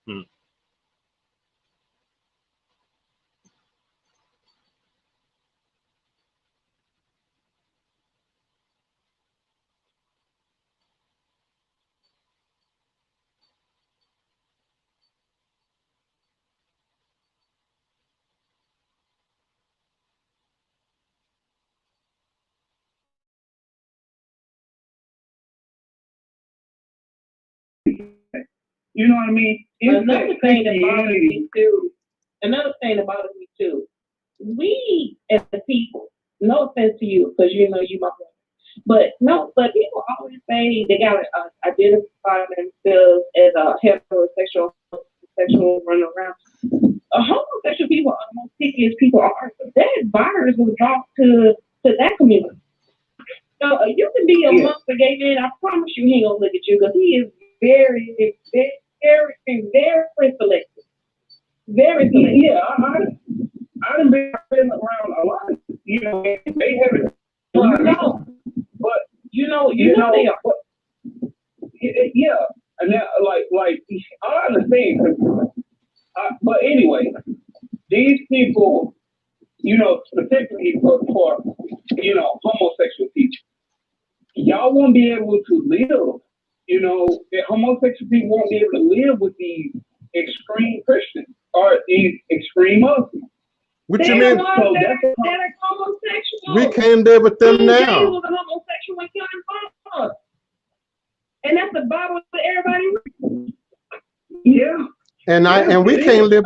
Hmm. You know what I mean? Another thing that bothers me too. We as the people, no offense to you, because you know you my brother, but people always say they gotta identify themselves as a heterosexual run around. Homosexual people are the most pickiest people on earth. That virus was brought to that community. So you can be amongst the gay man. I promise you, he ain't gonna look at you because he is very, very, very, very selective. Very selective. Yeah, I've been around a lot. You know, they haven't. But you know they are. But, yeah, and that, like I understand. But anyway, these people, you know, specifically for you know homosexual people, y'all won't be able to live. You know, the homosexual people won't be able to live with these extreme Christians or these extreme Muslims. What you mean? That are homosexual. We came there with them now. Was a homosexual when killing Paul. And that's the Bible for everybody. And we can't live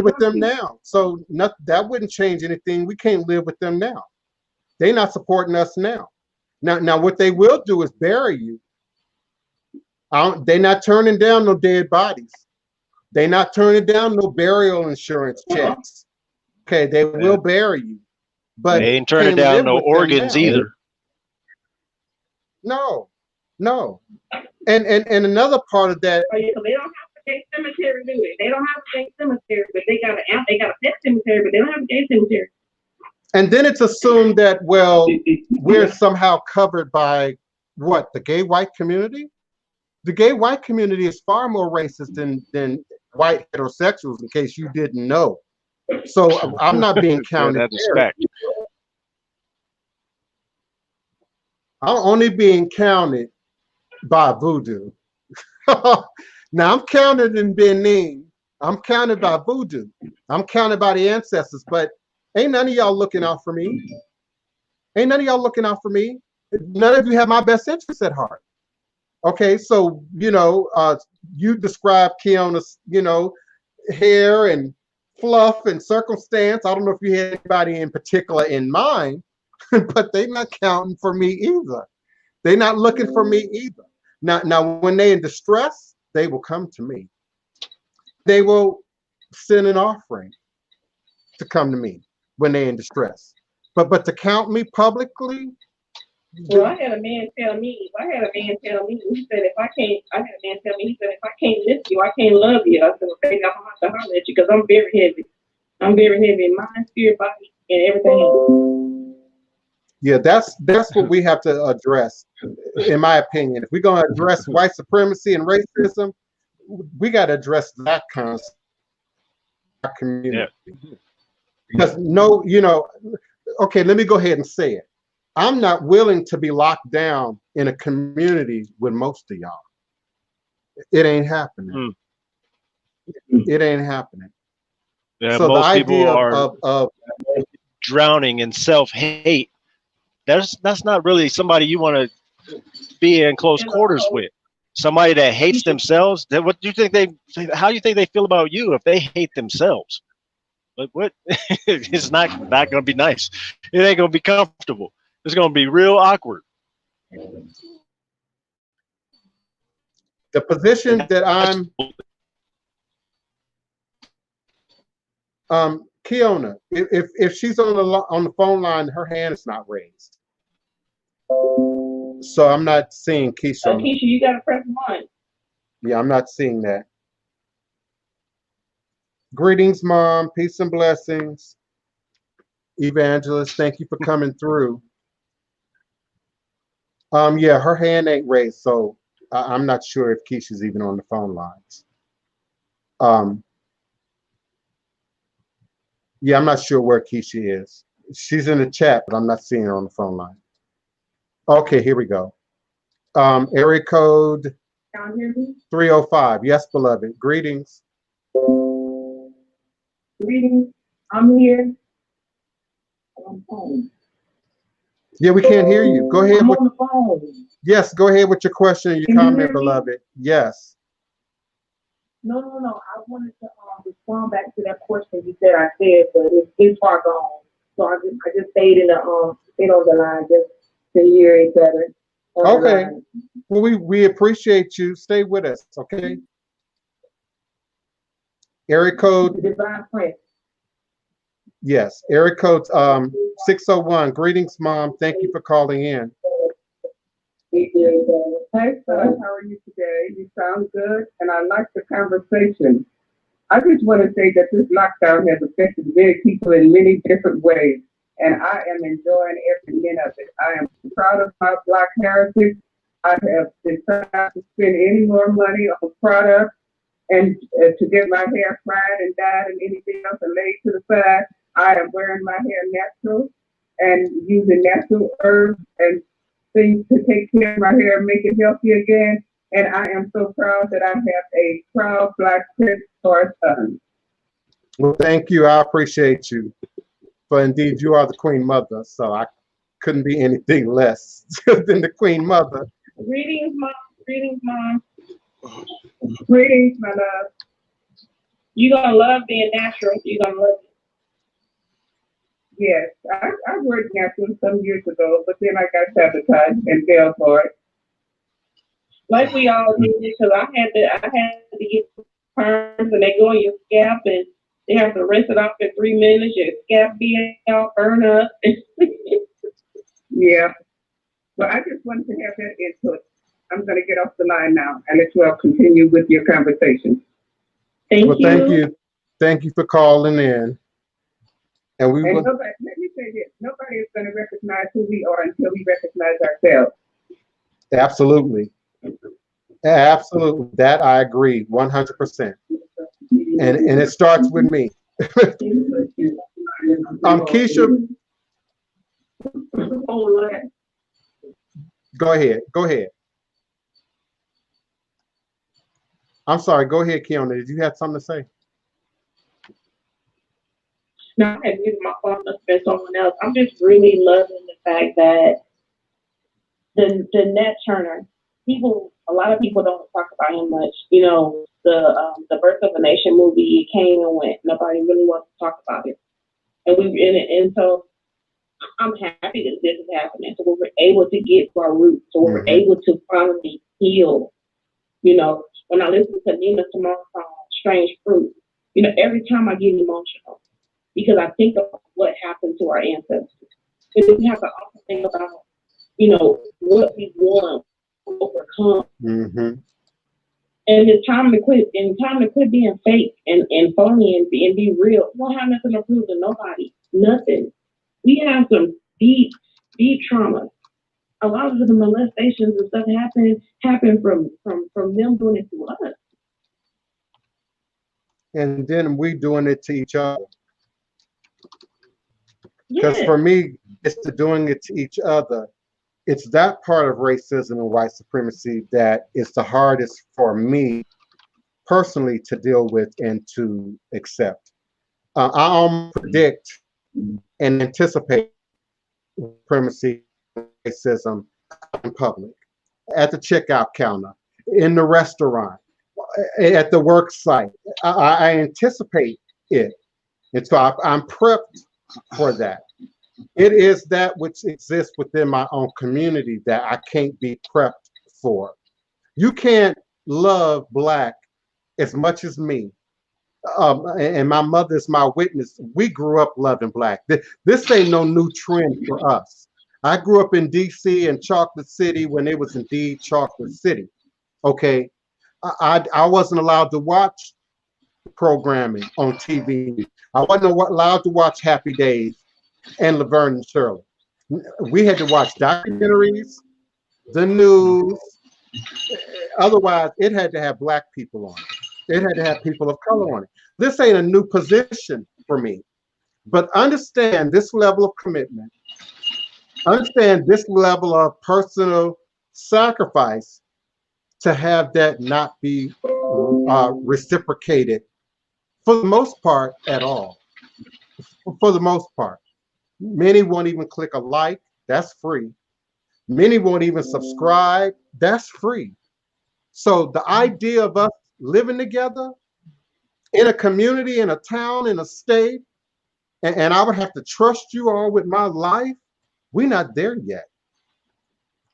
with them now. So that wouldn't change anything. We can't live with them now. They're not supporting us now. Now what they will do is bury you. They're not turning down no dead bodies. They're not turning down no burial insurance checks. Okay, they will bury you. But they ain't turning down no organs either. No. And another part of that. They don't have a gay cemetery, do they? They don't have a gay cemetery, but they got a pet cemetery, but they don't have a gay cemetery. And then it's assumed that, well, we're somehow covered by what? The gay white community? The gay white community is far more racist than white heterosexuals, in case you didn't know. So I'm not being counted. I'm only being counted by Voodoo. Now I'm counted in Benin. I'm counted by Voodoo. I'm counted by the ancestors, but ain't none of y'all looking out for me. Ain't none of y'all looking out for me. None of you have my best interests at heart. Okay, so, you describe Keona's, hair and fluff and circumstance. I don't know if you had anybody in particular in mind, but they're not counting for me either. They're not looking for me either. Now, when they're in distress, they will come to me. They will send an offering to come to me when they're in distress. But to count me publicly. Well, I had a man tell me, he said, if I can't lift you, I can't love you. I said, well, baby, I'm going to have to holler at you because I'm very heavy. I'm very heavy in mind, spirit, body, and everything else. Yeah, that's what we have to address, in my opinion. If we're going to address white supremacy and racism, we got to address that kind of community. Yeah. Because okay, let me go ahead and say it. I'm not willing to be locked down in a community with most of y'all. It ain't happening. It ain't happening. Yeah, so most the people idea are of drowning in self-hate. That's not really somebody you want to be in close quarters with. Somebody that hates themselves. What do you think how do you think they feel about you if they hate themselves? Like what? It's not going to be nice. It ain't going to be comfortable. It's going to be real awkward. The position that I'm, Keona, if she's on the phone line, her hand is not raised. So I'm not seeing Keisha. Keisha, you got to press 1. Yeah, I'm not seeing that. Greetings, Mom. Peace and blessings. Evangelist, thank you for coming through. Yeah, her hand ain't raised, so I'm not sure if Keisha's even on the phone lines. Yeah, I'm not sure where Keisha is. She's in the chat, but I'm not seeing her on the phone line. Okay, here we go. Area code 305. Yes, beloved. Greetings. Greetings. I'm here. I'm home. Yeah, we can't hear you. Go ahead. I'm on the phone. Yes, go ahead with your question and your comment, beloved. Yes. No. I wanted to respond back to that question you said I said, but it's far gone. So I just stayed in the stayed on the line just to hear it better. Okay. Well, we appreciate you. Stay with us, okay? Area code. Divine Prince. Yes, area code 601. Greetings, Mom. Thank you for calling in. Hi, son. How are you today? You sound good, and I like the conversation. I just want to say that this lockdown has affected many people in many different ways, and I am enjoying every minute of it. I am proud of my Black heritage. I have decided not to spend any more money on products and to get my hair fried and dyed and anything else and laid to the side. I am wearing my hair natural and using natural herbs and things to take care of my hair and make it healthy again. And I am so proud that I have a proud Black Prince for a son. Well, thank you. I appreciate you. For indeed, you are the Queen Mother, so I couldn't be anything less than the Queen Mother. Greetings, Mom. Greetings, Mom. Greetings, my love. You're gonna love being natural. You're gonna love it. Yes, I worked natural some years ago, but then I got sabotaged and fell for it. Like we all did, because I had to get perms, and they go on your scalp, and they have to rinse it off in 3 minutes. Your scalp be all burn up. Yeah, but I just wanted to have that input. I'm going to get off the line now and let you all continue with your conversation. Thank Well, you. thank you. Thank you for calling in. And we will. Nobody, let me say this, nobody is going to recognize who we are until we recognize ourselves. Absolutely. Absolutely. That I agree 100%. And it starts with me. Keisha, go ahead. Go ahead. I'm sorry. Go ahead, Kiona. Did you have something to say? No, I had given my phone to spend someone else. I'm just really loving the fact that the net turner, a lot of people don't talk about him much. You know, the Birth of a Nation movie, it came and went. Nobody really wants to talk about it. And so I'm happy that this is happening. So we're able to get to our roots. So we're able to finally heal. You know, when I listen to Nina Simone's song, Strange Fruit, you know, every time I get emotional because I think of what happened to our ancestors. And we have to also think about, you know, what we want to overcome. Mm-hmm. And it's time to quit. And time to quit being fake and phony and be real. We don't have nothing to prove to nobody. Nothing. We have some deep trauma. A lot of the molestations and stuff happen from them doing it to us. And then we doing it to each other. Because for me, it's the doing it to each other. It's that part of racism and white supremacy that is the hardest for me personally to deal with and to accept. I almost predict and anticipate supremacy and racism in public, at the checkout counter, in the restaurant, at the work site. I anticipate it. And so I'm prepped for that. It is that which exists within my own community that I can't be prepped for. You can't love Black as much as me. And my mother's my witness. We grew up loving Black. This ain't no new trend for us. I grew up in DC and Chocolate City when it was indeed Chocolate City. Okay. I wasn't allowed to watch programming on TV. I wasn't allowed to watch Happy Days and Laverne and Shirley. We had to watch documentaries, the news. Otherwise, it had to have Black people on it. It had to have people of color on it. This ain't a new position for me. But understand this level of commitment. Understand this level of personal sacrifice to have that not be reciprocated for the most part at all. For the most part. Many won't even click a like. That's free. Many won't even subscribe. That's free. So the idea of us living together in a community, in a town, in a state, and I would have to trust you all with my life, we're not there yet.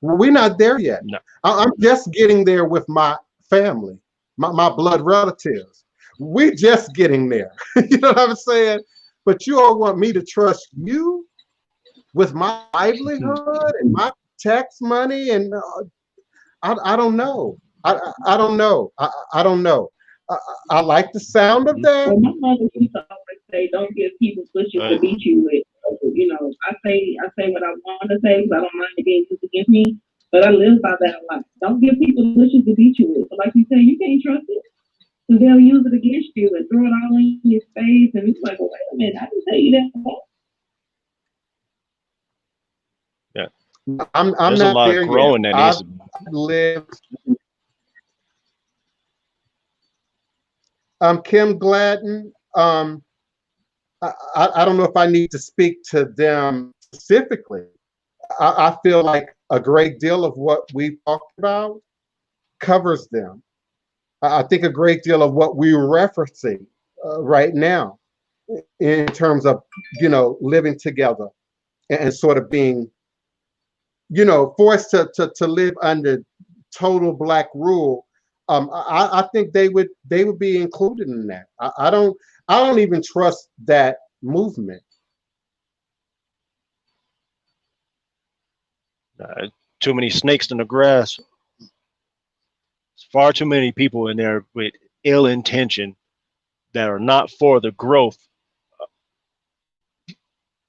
We're not there yet. No. I'm just getting there with my family, my blood relatives. We're just getting there. You know what I'm saying? But you all want me to trust you with my livelihood and my tax money, and I don't know. I don't know. I don't know. I like the sound of that. Well, my mother used to always say, "Don't give people bushes to beat you with." You know, I say what I want to say because I don't mind it being used against me. But I live by that a lot. Don't give people bushes to beat you with. But like you say, you can't trust it. So they'll use it against you and throw it all in your face, and it's like, well, wait a minute, I didn't tell you that. Yeah. I'm There's not a lot there of growing yet. that needs I've lived. Kim Gladden, I don't know if I need to speak to them specifically. I feel like a great deal of what we talked about covers them. I think a great deal of what we were referencing right now in terms of, living together and sort of being, forced to live under total black rule. I think they would be included in that. I don't even trust that movement. Too many snakes in the grass. There's far too many people in there with ill intention that are not for the growth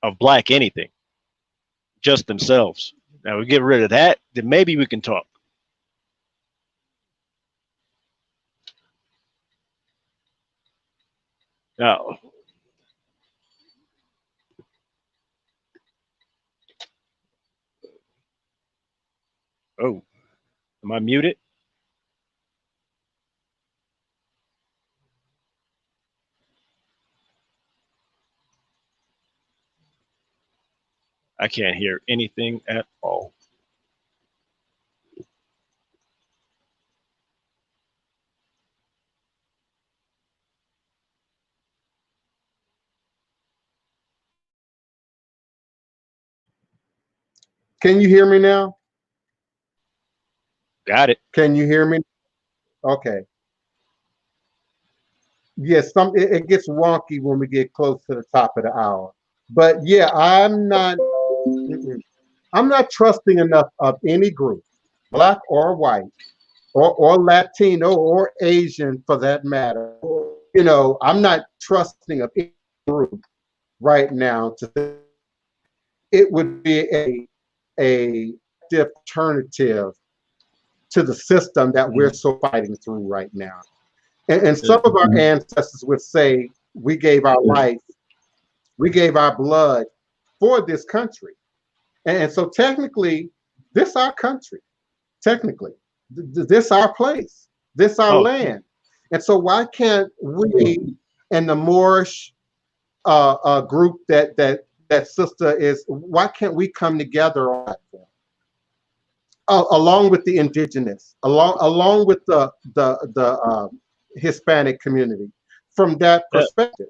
of black anything, just themselves. Now we get rid of that, then maybe we can talk. Now, oh, am I muted? I can't hear anything at all. Can you hear me now? Got it. Can you hear me? Okay. Yes, it gets wonky when we get close to the top of the hour. But yeah, I'm not trusting enough of any group, black or white, or Latino or Asian for that matter. I'm not trusting of any group right now to say it would be a alternative to the system that we're so fighting through right now. And some of our ancestors would say, we gave our life, we gave our blood for this country. And so technically, this our country. Technically, this our place, this our land. And so why can't we and the Moorish group that sister is, why can't we come together on that form? Along with the indigenous, along with the Hispanic community, from that perspective.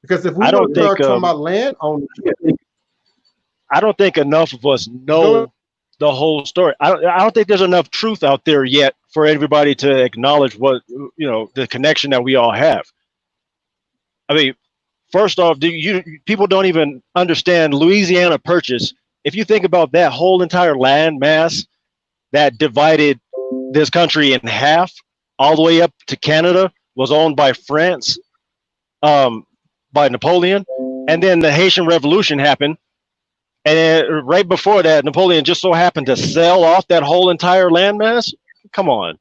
Because if we don't start talking about land ownership, I don't think enough of us know the whole story. I don't think there's enough truth out there yet for everybody to acknowledge what, the connection that we all have. I mean, first off, people don't even understand Louisiana Purchase. If you think about that whole entire land mass that divided this country in half, all the way up to Canada, was owned by France, by Napoleon, and then the Haitian Revolution happened. And right before that, Napoleon just so happened to sell off that whole entire landmass. Come on.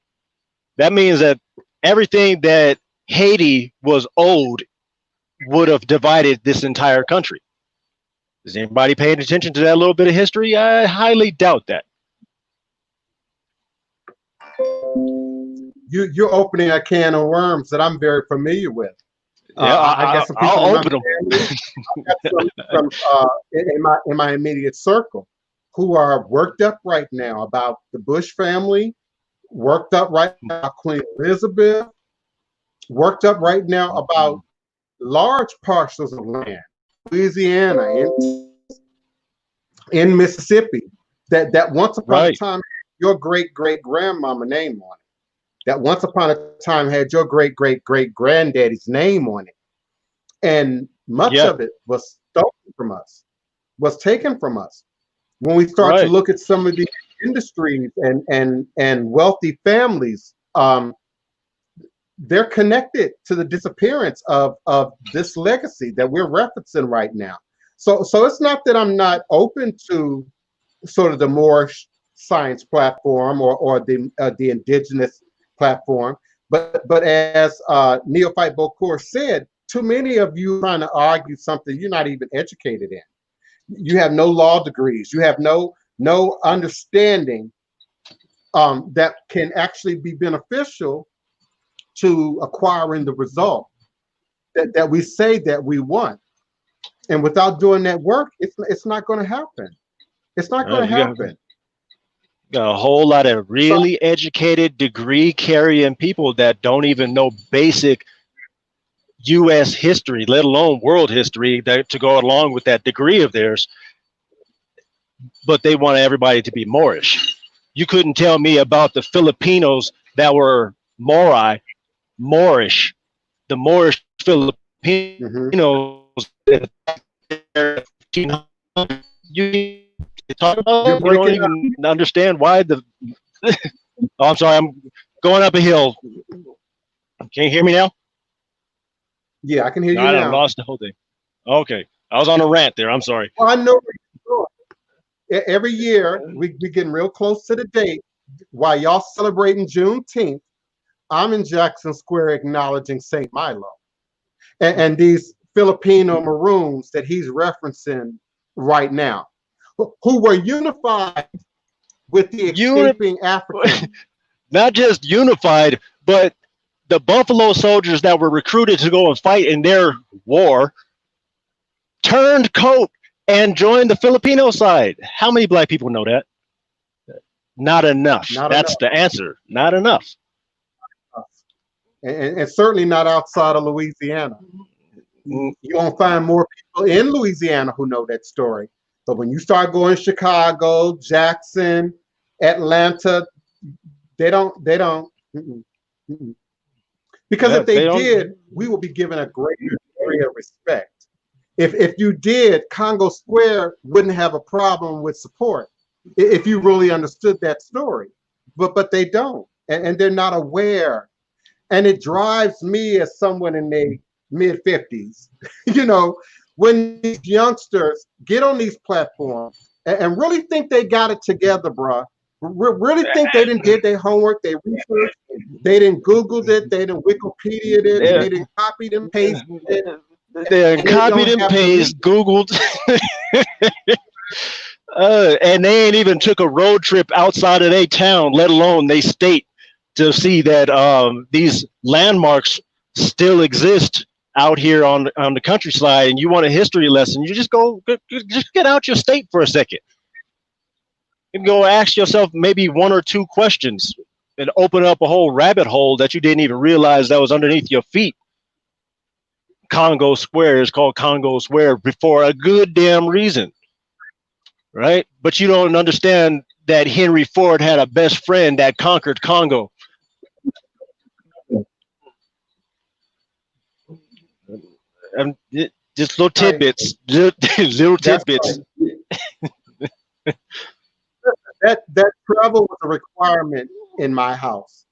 That means that everything that Haiti was owed would have divided this entire country. Is anybody paying attention to that little bit of history? I highly doubt that. You're opening a can of worms that I'm very familiar with. Yeah, I guess some people I'll open them. In my immediate circle who are worked up right now about the Bush family, worked up right now about Queen Elizabeth, worked up right now about large parcels of land, Louisiana, in Mississippi, that once upon a time had your great-great-grandmama name on it. That once upon a time had your great-great-great-granddaddy's name on it. And much of it was stolen from us, was taken from us. When we start to look at some of the industries and wealthy families, they're connected to the disappearance of this legacy that we're referencing right now. So it's not that I'm not open to sort of the Moorish science platform or the indigenous platform, but as Neophyte Bocour said, too many of you trying to argue something you're not even educated in. You have no law degrees. You have no understanding that can actually be beneficial to acquiring the result that we say that we want. And without doing that work, it's not going to happen. It's not going to happen. Got a whole lot of really educated, degree carrying people that don't even know basic U.S. history, let alone world history, that to go along with that degree of theirs. But they want everybody to be Moorish. You couldn't tell me about the Filipinos that were Moorish, the Moorish Filipinos. Mm-hmm. You talk You're about, you don't breaking up. even understand why the. Oh, I'm sorry, I'm going up a hill. Can you hear me now? Yeah, I can hear No, you I now. lost the whole thing. Okay, I was on a rant there. I'm sorry. Well, I know where you're going. Every year we getting real close to the date. While y'all celebrating Juneteenth, I'm in Jackson Square acknowledging St. Milo and these Filipino Maroons that he's referencing right now, who were unified with the escaping Africans. Not just unified, but the Buffalo Soldiers that were recruited to go and fight in their war turned coat and joined the Filipino side. How many black people know that? Not enough. That's the answer. Not enough. And certainly not outside of Louisiana. You're going to find more people in Louisiana who know that story. But when you start going Chicago, Jackson, Atlanta, they don't. Because if they did, we would be given a greater degree of respect. If you did, Congo Square wouldn't have a problem with support if you really understood that story. But they don't, and they're not aware. And it drives me as someone in their mid-50s, when these youngsters get on these platforms and really think they got it together, bruh. Really think they didn't did their homework, they researched, they didn't Googled it, they didn't Wikipedia'd it, they didn't copied and pasted it. They copied and pasted, Googled. And they ain't even took a road trip outside of their town, let alone they state, to see that these landmarks still exist out here on the countryside. And you want a history lesson, you just get out your state for a second and go ask yourself maybe one or two questions and open up a whole rabbit hole that you didn't even realize that was underneath your feet. Congo Square is called Congo Square for a good damn reason, right? But you don't understand that Henry Ford had a best friend that conquered Congo. And just little tidbits, little tidbits. That travel was a requirement in my house.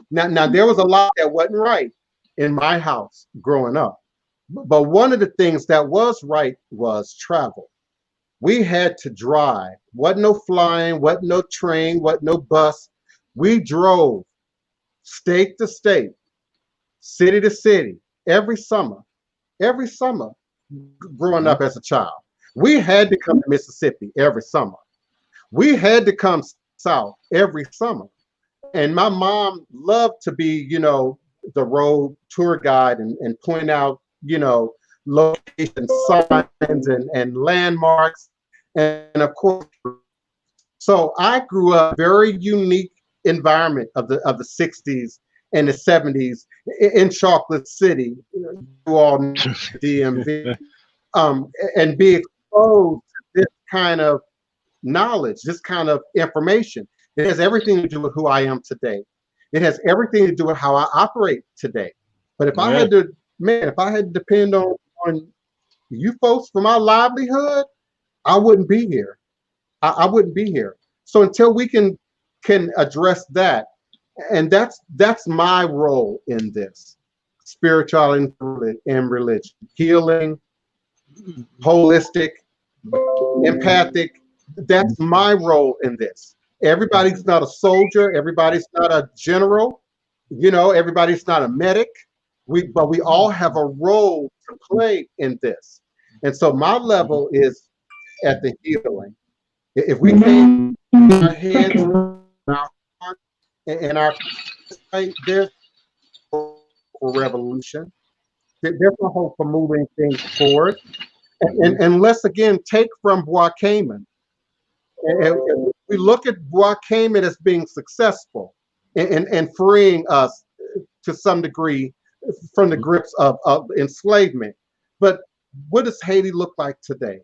Now there was a lot that wasn't right in my house growing up, but one of the things that was right was travel. We had to drive. Wasn't no flying, wasn't no train, wasn't no bus. We drove state to state, city to city, every summer, growing up as a child. We had to come to Mississippi every summer. We had to come south every summer. And my mom loved to be, the road tour guide and point out, location signs and landmarks. And of course, so I grew up very unique environment of the 60s and the 70s in Chocolate City, all DMV, and be exposed to this kind of knowledge, this kind of information. It has everything to do with who I am today. It has everything to do with how I operate today. But if I had to depend on you folks for my livelihood, I wouldn't be here. I wouldn't be here. So until we can address that, and that's my role in this, spirituality and religion, healing, holistic, empathic. That's my role in this. Everybody's not a soldier. Everybody's not a general. Everybody's not a medic. But we all have a role to play in this. And so my level is at the healing. If we can't our heads, our heart, and our there's a revolution. There's no hope for moving things forward. And let's again take from Bois-Cayman. And we look at Bois-Cayman as being successful and freeing us to some degree from the grips of enslavement. But what does Haiti look like today?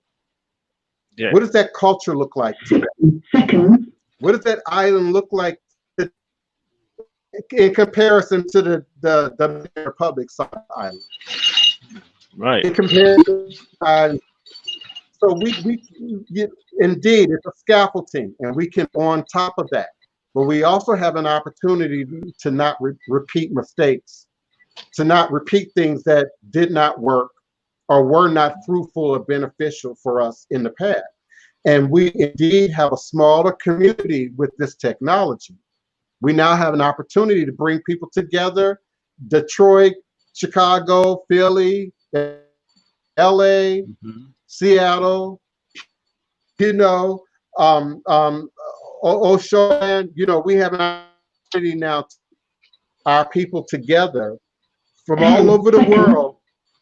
Yeah. What does that culture look like today? Second. What does that island look like in comparison to the Dominican Republic side of the island? Right. In comparison, so indeed, it's a scaffolding, and we can on top of that. But we also have an opportunity to not repeat mistakes, to not repeat things that did not work or were not fruitful or beneficial for us in the past. And we indeed have a smaller community with this technology. We now have an opportunity to bring people together, Detroit, Chicago, Philly, LA, Seattle, you know, Oshoan, we have an opportunity now to our people together from all over the world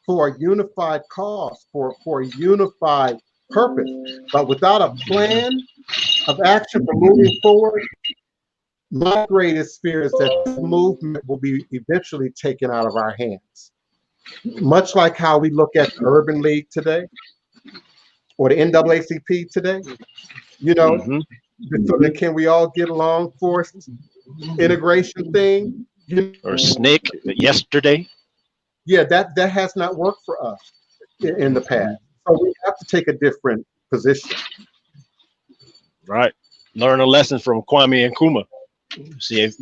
for a unified cause, for a unified purpose. But without a plan of action for moving forward, my greatest fear is that this movement will be eventually taken out of our hands. Much like how we look at the Urban League today or the NAACP today, so that can we all get along forced integration thing? Or SNCC yesterday. Yeah, that has not worked for us in the past. So we have to take a different position. Right. Learn a lesson from Kwame Nkrumah. See if,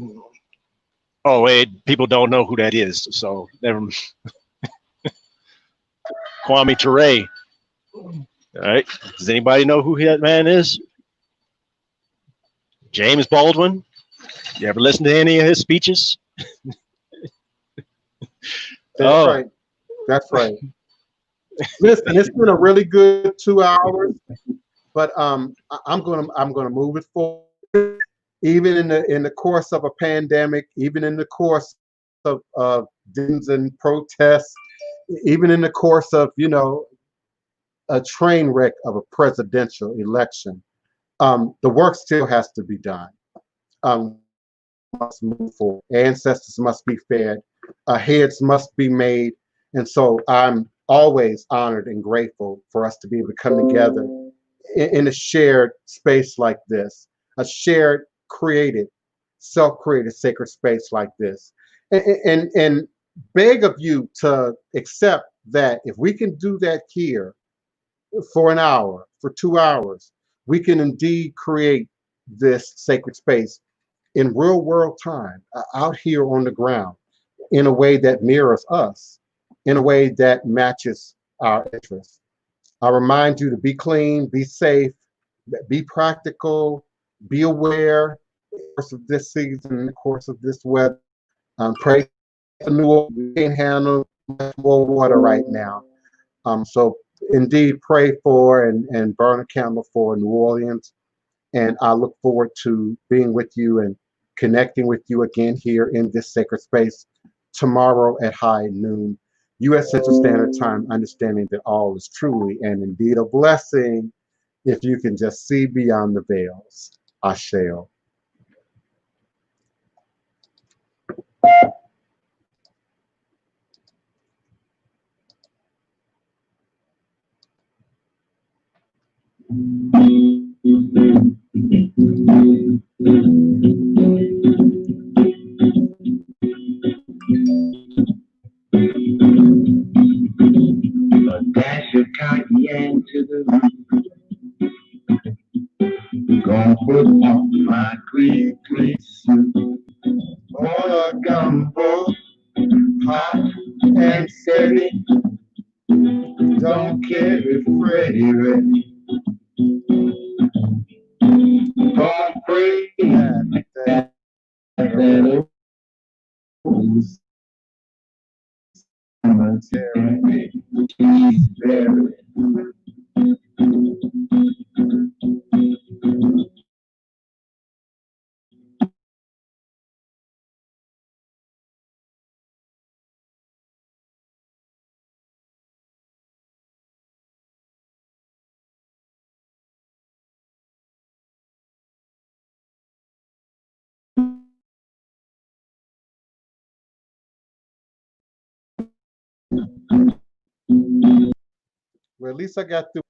oh wait, people don't know who that is. So never. Kwame Ture. All right. Does anybody know who that man is? James Baldwin. You ever listen to any of his speeches? That's right. That's right. Listen, it's been a really good 2 hours, but I'm gonna move it forward. Even in the course of a pandemic, even in the course of dims and protests, even in the course of a train wreck of a presidential election, the work still has to be done. Must move forward. Ancestors must be fed. Heads must be made. And so I'm always honored and grateful for us to be able to come together in a shared space like this, a shared, created, self-created sacred space like this. And beg of you to accept that if we can do that here for an hour, for 2 hours, we can indeed create this sacred space in real world time, out here on the ground, in a way that mirrors us, in a way that matches our interests. I remind you to be clean, be safe, be practical, be aware in the course of this season, in the course of this weather. Pray for New Orleans. We can't handle much more water right now. So indeed pray for and burn a candle for New Orleans. And I look forward to being with you and connecting with you again here in this sacred space tomorrow at high noon, U.S. Central Standard Time, understanding that all is truly and indeed a blessing if you can just see beyond the veils. Asheo. A dash of cayenne to the root. Gonna put on my green suit. On a gumbo, hot and steady. Don't care if Freddie ready. Gonna pray that old cemetery he's buried. Well, at least I got through